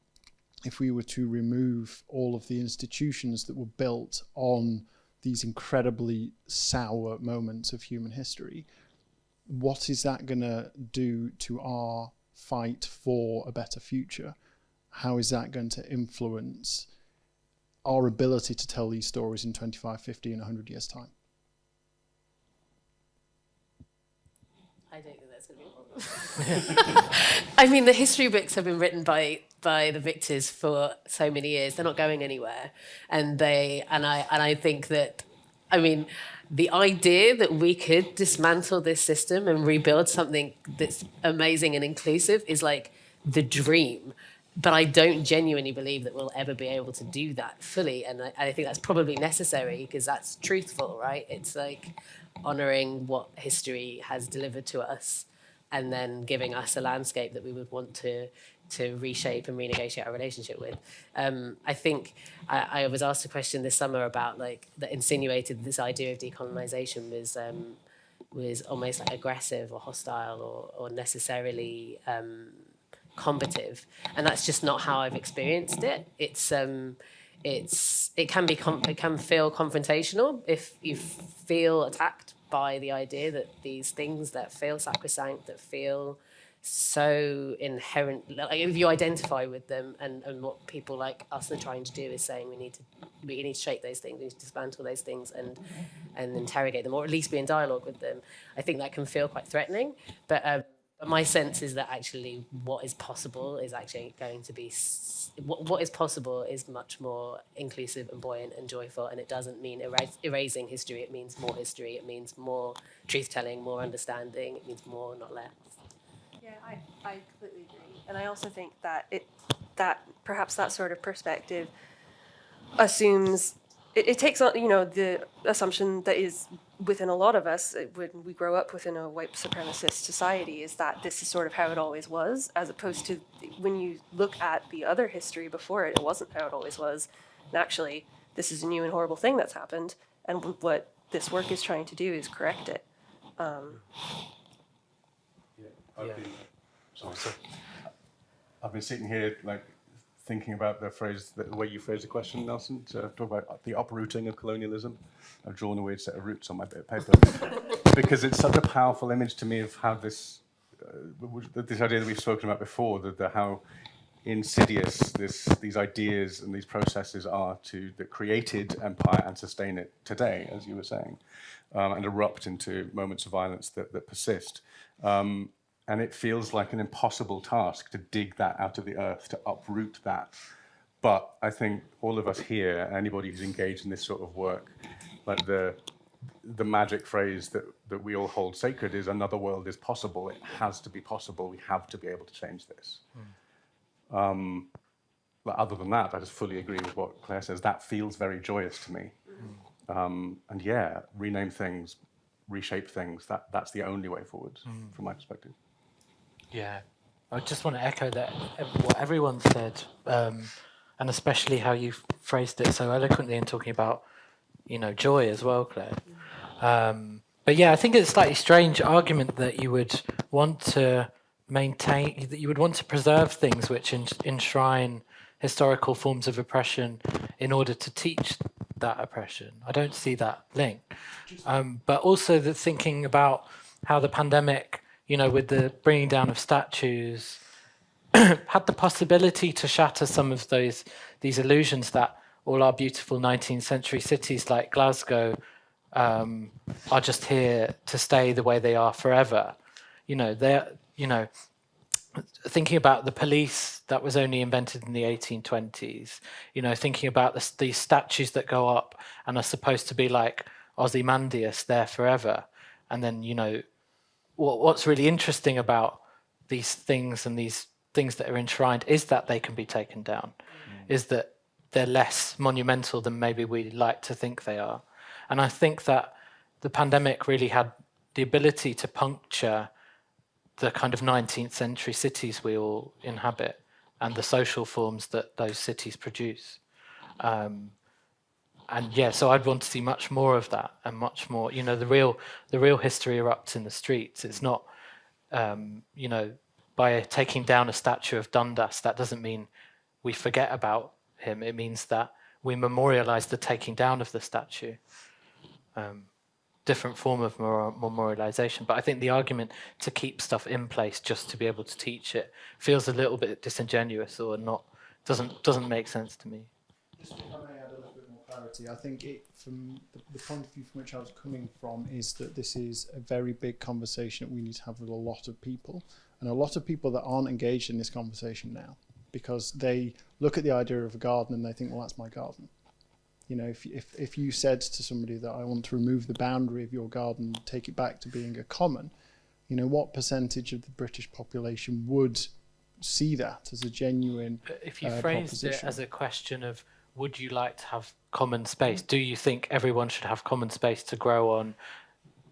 if we were to remove all of the institutions that were built on these incredibly sour moments of human history, what is that going to do to our fight for a better future? How is that going to influence our ability to tell these stories in 25, 50, and 100 years' time? I don't think that's going to be a problem. I mean, the history books have been written by the victors for so many years. They're not going anywhere, and I think that, I mean, the idea that we could dismantle this system and rebuild something that's amazing and inclusive is like the dream. But I don't genuinely believe that we'll ever be able to do that fully, and I think that's probably necessary because that's truthful, right? It's like honouring what history has delivered to us and then giving us a landscape that we would want to reshape and renegotiate our relationship with. I think I was asked a question this summer about like that insinuated this idea of decolonisation was almost like aggressive or hostile or necessarily combative, and that's just not how I've experienced it. It can feel confrontational if you feel attacked by the idea that these things that feel sacrosanct, that feel so inherent, like if you identify with them, and what people like us are trying to do is saying we need to shape those things, we need to dismantle those things and interrogate them, or at least be in dialogue with them. I think that can feel quite threatening, but my sense is that actually what is possible is actually going to be what is possible is much more inclusive and buoyant and joyful, and it doesn't mean erasing history. It means more history. It means more truth-telling, more understanding. It means more, not less. Yeah, I completely agree, and I also think that perhaps that sort of perspective assumes it takes on, you know, the assumption that is within a lot of us when we grow up within a white supremacist society, is that this is sort of how it always was, as opposed to when you look at the other history before it, it wasn't how it always was. And actually, this is a new and horrible thing that's happened, and what this work is trying to do is correct it. I've been sitting here like thinking about the way you phrased the question, Nelson, to talk about the uprooting of colonialism. I've drawn a weird set of roots on my bit of paper because it's such a powerful image to me of how this idea that we've spoken about before, how insidious these ideas and these processes are that created empire and sustain it today, as you were saying, and erupt into moments of violence that persist. And it feels like an impossible task to dig that out of the earth, to uproot that. But I think all of us here, anybody who's engaged in this sort of work, like the magic phrase that we all hold sacred is another world is possible. It has to be possible. We have to be able to change this. But other than that, I just fully agree with what Claire says. That feels very joyous to me. And yeah, rename things, reshape things. That's the only way forward from my perspective. Yeah, I just want to echo that what everyone said, and especially how you phrased it so eloquently in talking about, you know, joy as well, Claire. But yeah, I think it's a slightly strange argument that you would want to maintain, that you would want to preserve things which enshrine historical forms of oppression in order to teach that oppression. I don't see that link. But also the thinking about how the pandemic, you know, with the bringing down of statues, had the possibility to shatter some of these illusions that all our beautiful 19th century cities like Glasgow are just here to stay the way they are forever. You know, thinking about the police that was only invented in the 1820s, you know, thinking about these statues that go up and are supposed to be like Ozymandias there forever. And then, you know, what's really interesting about these things and these things that are enshrined is that they can be taken down, is that they're less monumental than maybe we like to think they are. And I think that the pandemic really had the ability to puncture the kind of 19th century cities we all inhabit and the social forms that those cities produce. And yeah, so I'd want to see much more of that, and much more, you know, the real history erupts in the streets. It's not, you know, by taking down a statue of Dundas, that doesn't mean we forget about him. It means that we memorialize the taking down of the statue. Different form of memorialization. But I think the argument to keep stuff in place just to be able to teach it feels a little bit disingenuous, or not, doesn't make sense to me. Just if I may add a little bit more clarity, I think from the point of view from which I was coming from is that this is a very big conversation that we need to have with a lot of people, and a lot of people that aren't engaged in this conversation now, because they look at the idea of a garden and they think, well, that's my garden. You know, if you said to somebody that I want to remove the boundary of your garden, take it back to being a common, you know, what percentage of the British population would see that as a genuine if you phrased it as a question of, would you like to have common space? Do you think everyone should have common space to grow on?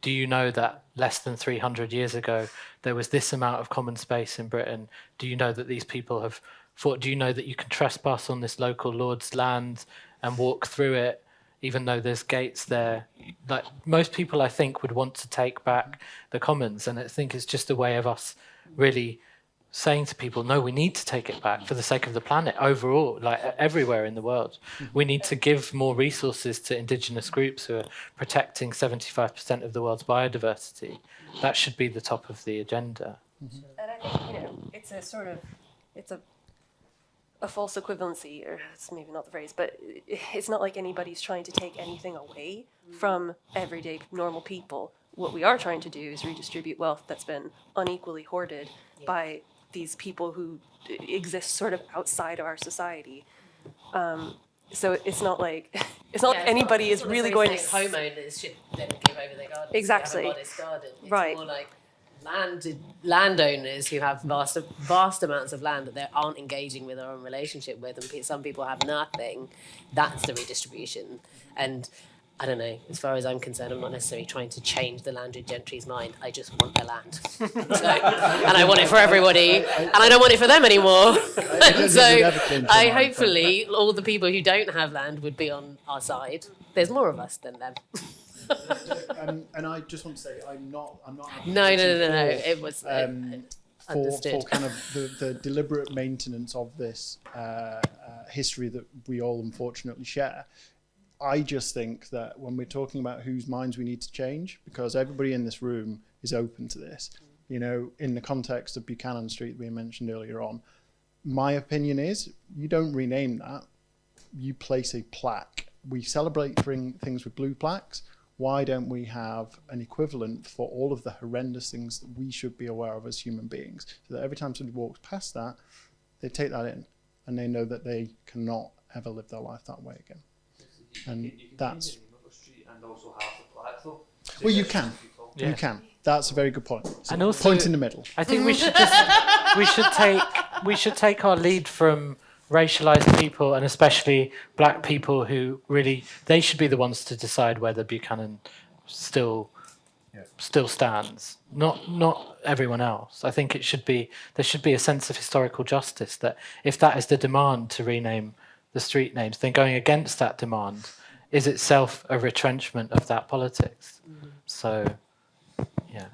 Do you know that less than 300 years ago, there was this amount of common space in Britain? Do you know that these people have fought? Do you know that you can trespass on this local lord's land and walk through it, even though there's gates there? Like, most people, I think, would want to take back the commons, and I think it's just a way of us really saying to people, no, we need to take it back for the sake of the planet overall, like everywhere in the world. We need to give more resources to indigenous groups who are protecting 75% of the world's biodiversity. That should be the top of the agenda. And I think, you know, it's a sort of, it's a false equivalency, or it's maybe not the phrase, but it's not like anybody's trying to take anything away from everyday normal people. What we are trying to do is redistribute wealth that's been unequally hoarded by these people who exist sort of outside of our society. So it's not like anybody is really going to. Homeowners should then give over their gardens. Exactly. To have a modest garden. It's Right. more like landowners who have vast amounts of land that they aren't engaging with or in relationship with, and some people have nothing. That's the redistribution. And I don't know, as far as I'm concerned, I'm not necessarily trying to change the landed gentry's mind. I just want their land. So, and I want it for everybody, and I don't want it for them anymore. So hopefully all the people who don't have land would be on our side. There's more of us than them. And I just want to say, I'm not. No. It was for kind of the deliberate maintenance of this history that we all unfortunately share. I just think that when we're talking about whose minds we need to change, because everybody in this room is open to this, you know, in the context of Buchanan Street we mentioned earlier on, my opinion is you don't rename that, you place a plaque. We celebrate things with blue plaques. Why don't we have an equivalent for all of the horrendous things that we should be aware of as human beings, so that every time somebody walks past that, they take that in and they know that they cannot ever live their life that way again. And that's well, you can. Yeah. You can. That's a very good point. So and also, point in the middle. I think we should take our lead from racialized people, and especially black people, who really, they should be the ones to decide whether Buchanan still stands, not everyone else. I think there should be a sense of historical justice, that if that is the demand to rename the street names, then going against that demand is itself a retrenchment of that politics. So, yeah.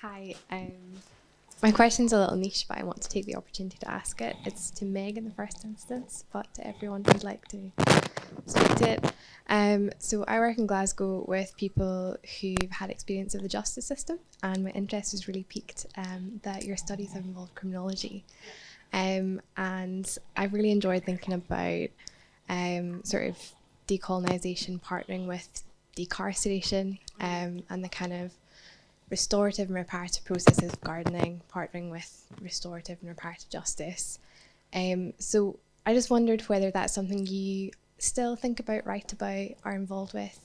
Hi. My question's a little niche, but I want to take the opportunity to ask it. It's to Meg in the first instance, but to everyone who'd like to speak to it. So I work in Glasgow with people who've had experience of the justice system, and my interest is really piqued that your studies have involved criminology. And I've really enjoyed thinking about sort of decolonisation partnering with decarceration, and the kind of restorative and reparative processes of gardening partnering with restorative and reparative justice. So I just wondered whether that's something you still think about, write about, are involved with,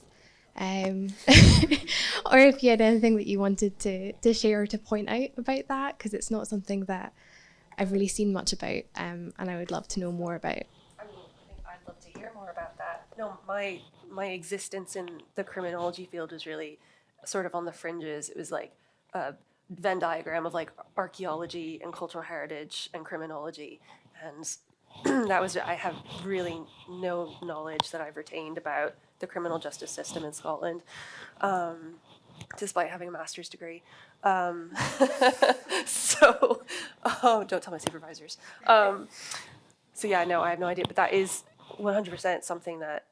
or if you had anything that you wanted to share or to point out about that, because it's not something that I've really seen much about, and I would love to know more about. I mean, I think I'd love to hear more about that. No, my existence in the criminology field was really sort of on the fringes. It was like a Venn diagram of like archaeology and cultural heritage and criminology, and that was, I have really no knowledge that I've retained about the criminal justice system in Scotland, despite having a master's degree. So, don't tell my supervisors. So yeah, no, I have no idea, but that is 100% something that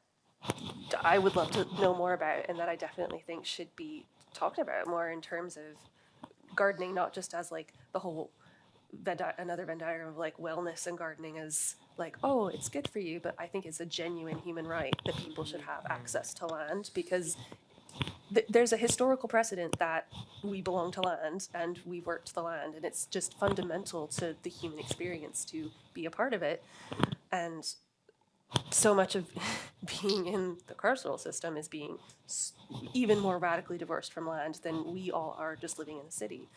I would love to know more about, and that I definitely think should be talked about more in terms of gardening, not just as like the whole another Venn diagram of like wellness and gardening as like, oh, it's good for you, but I think it's a genuine human right that people should have access to land, because there's a historical precedent that we belong to land and we worked the land, and it's just fundamental to the human experience to be a part of it. And so much of being in the carceral system is being even more radically divorced from land than we all are just living in a city.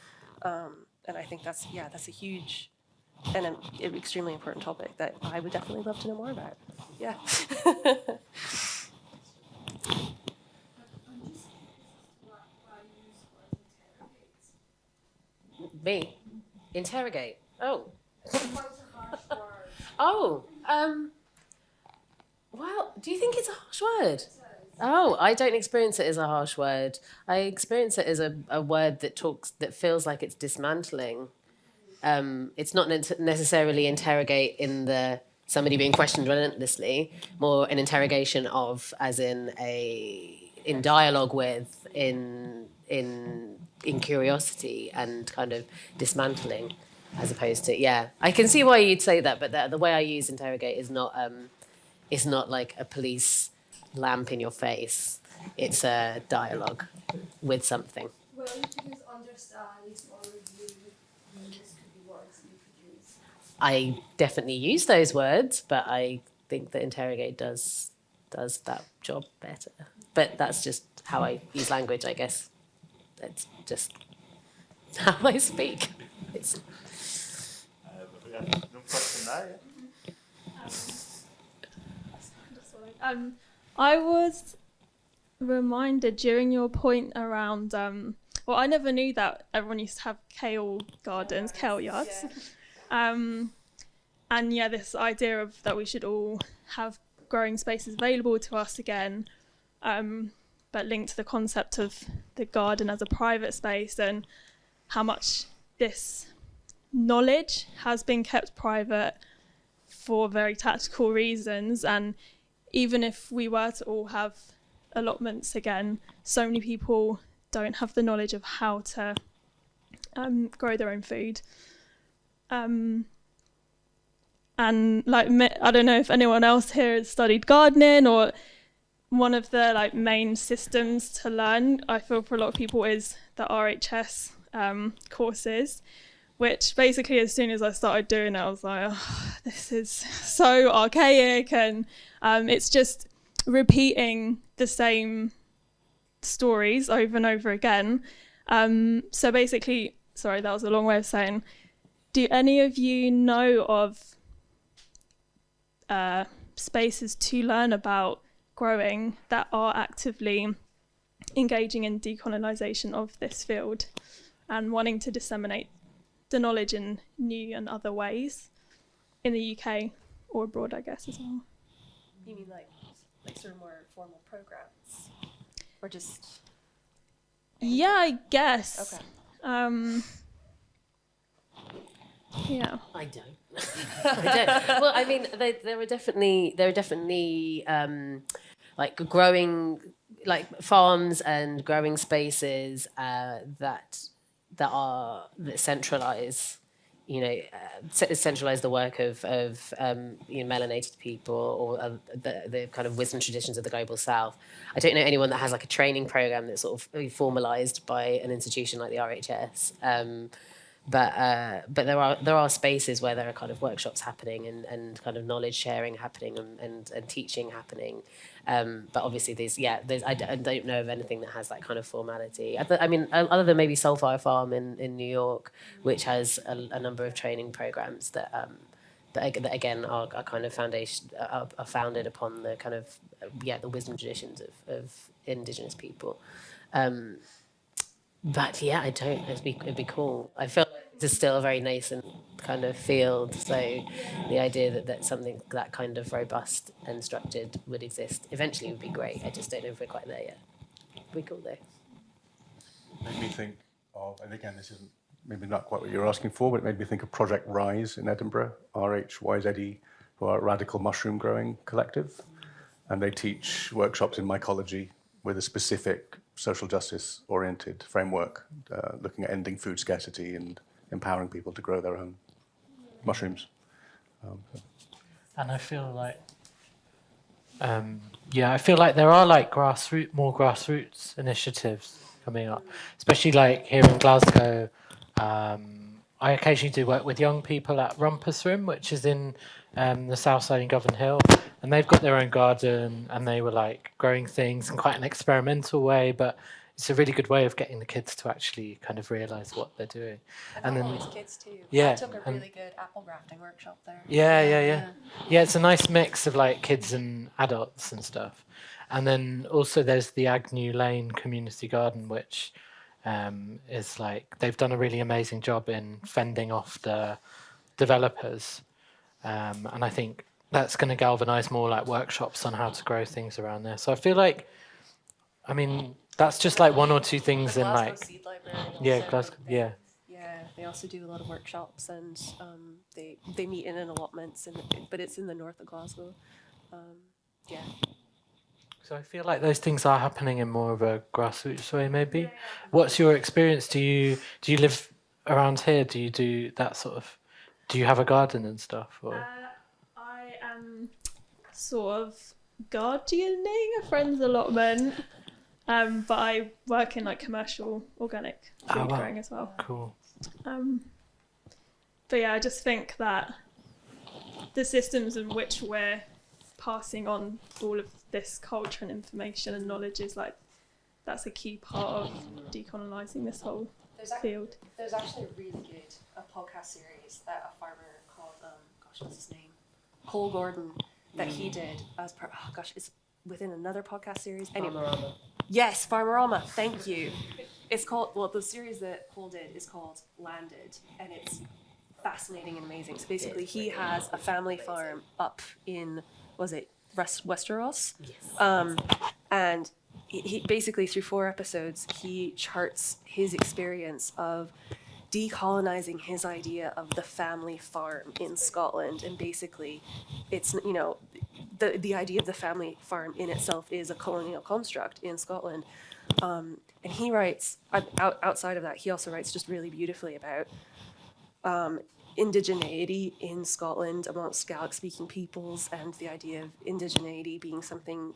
And I think that's a huge and an extremely important topic that I would definitely love to know more about. Yeah. Me? Interrogate? Oh. Oh. Well, do you think it's a harsh word? Oh, I don't experience it as a harsh word. I experience it as a word that feels like it's dismantling. It's not necessarily interrogate in the somebody being questioned relentlessly, more an interrogation of, as in dialogue with, in curiosity and kind of dismantling, as opposed to, yeah. I can see why you'd say that, but the way I use interrogate is not like a police lamp in your face. It's a dialogue with something. Well, you could use understand or review. This could be words you could use. I definitely use those words, but I think that interrogate does that job better. But that's just how I use language, I guess. It's just how I speak. It's. We have no question there, yeah? I was reminded during your point around, well, I never knew that everyone used to have kale gardens, kale yards. Yeah. And yeah, this idea of that we should all have growing spaces available to us again, but linked to the concept of the garden as a private space and how much this knowledge has been kept private for very tactical reasons. And even if we were to all have allotments again, so many people don't have the knowledge of how to grow their own food. And like, I don't know if anyone else here has studied gardening, or one of the like main systems to learn, I feel, for a lot of people is the RHS courses, which basically as soon as I started doing it, I was like, oh, this is so archaic, and it's just repeating the same stories over and over again. So basically, sorry, that was a long way of saying, do any of you know of spaces to learn about growing that are actively engaging in decolonisation of this field and wanting to disseminate the knowledge in new and other ways in the UK or abroad, I guess, as well? You mean like sort of more formal programs, or just? Yeah, I guess. Okay. Yeah. I don't. I don't. Well, I mean, there are definitely like growing, like farms and growing spaces that centralize, centralize the work of melanated people, or the kind of wisdom traditions of the global south. I don't know anyone that has like a training program that's sort of formalized by an institution like the RHS. but there are spaces where there are kind of workshops happening and kind of knowledge sharing happening and teaching happening. But obviously I don't know of anything that has that kind of formality. I mean, other than maybe Soulfire Farm in New York, which has a number of training programs that again are kind of are founded upon the kind of the wisdom traditions of indigenous people. But yeah, I don't. It'd be cool. I feel like it's still a very nascent kind of field. So the idea that something that kind of robust and structured would exist eventually would be great. I just don't know if we're quite there yet. It'd be cool though. Made me think of, and again, this isn't maybe not quite what you're asking for, but it made me think of Project Rise in Edinburgh, RHYZE, who are a radical mushroom growing collective. And they teach workshops in mycology with a specific social justice oriented framework, looking at ending food scarcity and empowering people to grow their own mushrooms. And I feel like, I feel like there are like more grassroots initiatives coming up, especially like here in Glasgow. I occasionally do work with young people at Rumpus Room, which is in the south side in Govan Hill, and they've got their own garden and they were like growing things in quite an experimental way, but it's a really good way of getting the kids to actually kind of realise what they're doing. And then kids too. Yeah, I took a really good apple grafting workshop there. Yeah, it's a nice mix of like kids and adults and stuff. And then also there's the Agnew Lane Community Garden, which is like, they've done a really amazing job in fending off the developers. And I think that's going to galvanise more like workshops on how to grow things around there. So I feel like, I mean, that's just like one or two things in like, Seed Library Glasgow, yeah, they also do a lot of workshops, and they meet in allotments, but it's in the north of Glasgow. So I feel like those things are happening in more of a grassroots way, maybe. What's your experience? Do you live around here? Do you do that sort of? Do you have a garden and stuff? Or? I am sort of gardening a friend's allotment, but I work in like commercial organic food growing as well. Cool. But yeah, I just think that the systems in which we're passing on all of this culture and information and knowledge is like, that's a key part of decolonising this whole field. There's actually a really good podcast series that a farmer called, what's his name? Cole Gordon, that he did as part, it's within another podcast series. Anyway. Farmerama. Yes, Farmerama, thank you. It's called, the series that Cole did is called Landed, and it's fascinating and amazing. So basically he has a family farm up in, Westeros? Yes. And he basically, through 4 episodes, he charts his experience of decolonising his idea of the family farm in Scotland. And basically, it's, the idea of the family farm in itself is a colonial construct in Scotland. And he writes, outside of that, he also writes just really beautifully about indigeneity in Scotland amongst Gaelic-speaking peoples, and the idea of indigeneity being something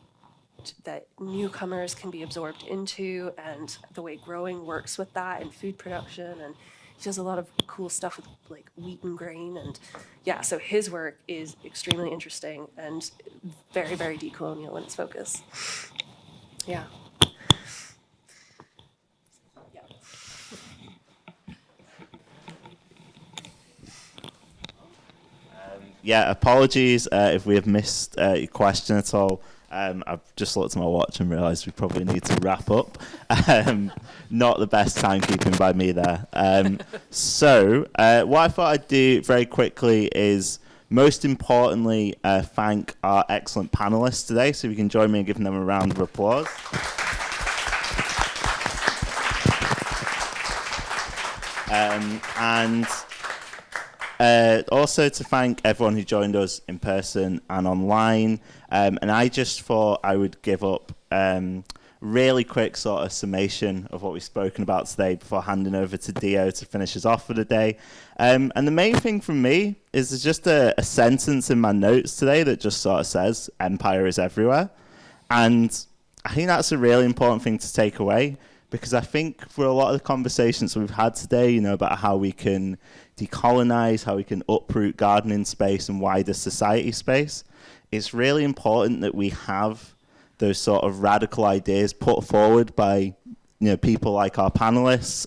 that newcomers can be absorbed into, and the way growing works with that, and food production, and he does a lot of cool stuff with like wheat and grain, and so his work is extremely interesting and very, very decolonial in its focus. Yeah. Apologies if we have missed your question at all. I've just looked at my watch and realised we probably need to wrap up. Not the best timekeeping by me there. So what I thought I'd do very quickly is, most importantly, thank our excellent panellists today. So if you can join me in giving them a round of applause. And also to thank everyone who joined us in person and online. And I just thought I would give up really quick sort of summation of what we've spoken about today before handing over to Dio to finish us off for the day. And the main thing from me is there's just a sentence in my notes today that just sort of says, empire is everywhere. And I think that's a really important thing to take away, because I think for a lot of the conversations we've had today, you know, about how we can decolonise, how we can uproot gardening space and wider society space, it's really important that we have those sort of radical ideas put forward by, you know, people like our panelists,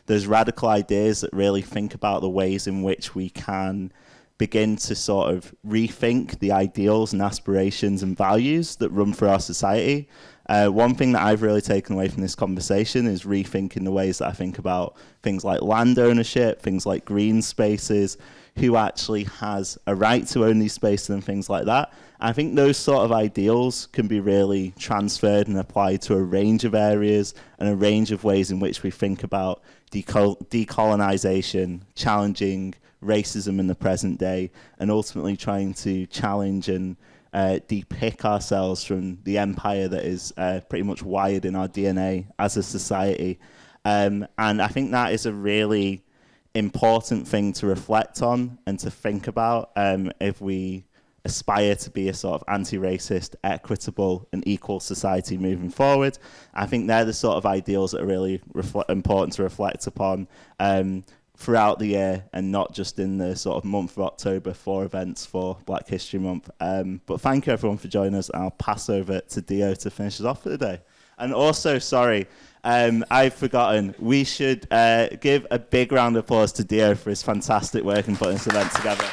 those radical ideas that really think about the ways in which we can begin to sort of rethink the ideals and aspirations and values that run through our society. One thing that I've really taken away from this conversation is rethinking the ways that I think about things like land ownership, things like green spaces, who actually has a right to own these spaces and things like that. I think those sort of ideals can be really transferred and applied to a range of areas and a range of ways in which we think about decolonisation, challenging racism in the present day, and ultimately trying to challenge and depick ourselves from the empire that is pretty much wired in our DNA as a society. And I think that is a really important thing to reflect on and to think about if we aspire to be a sort of anti-racist, equitable and equal society moving forward. I think they're the sort of ideals that are really important to reflect upon throughout the year, and not just in the sort of month of October for events for Black History Month. But thank you everyone for joining us. I'll pass over to Dio to finish us off for the day. And also, sorry, I've forgotten, we should give a big round of applause to Dio for his fantastic work in putting this event together.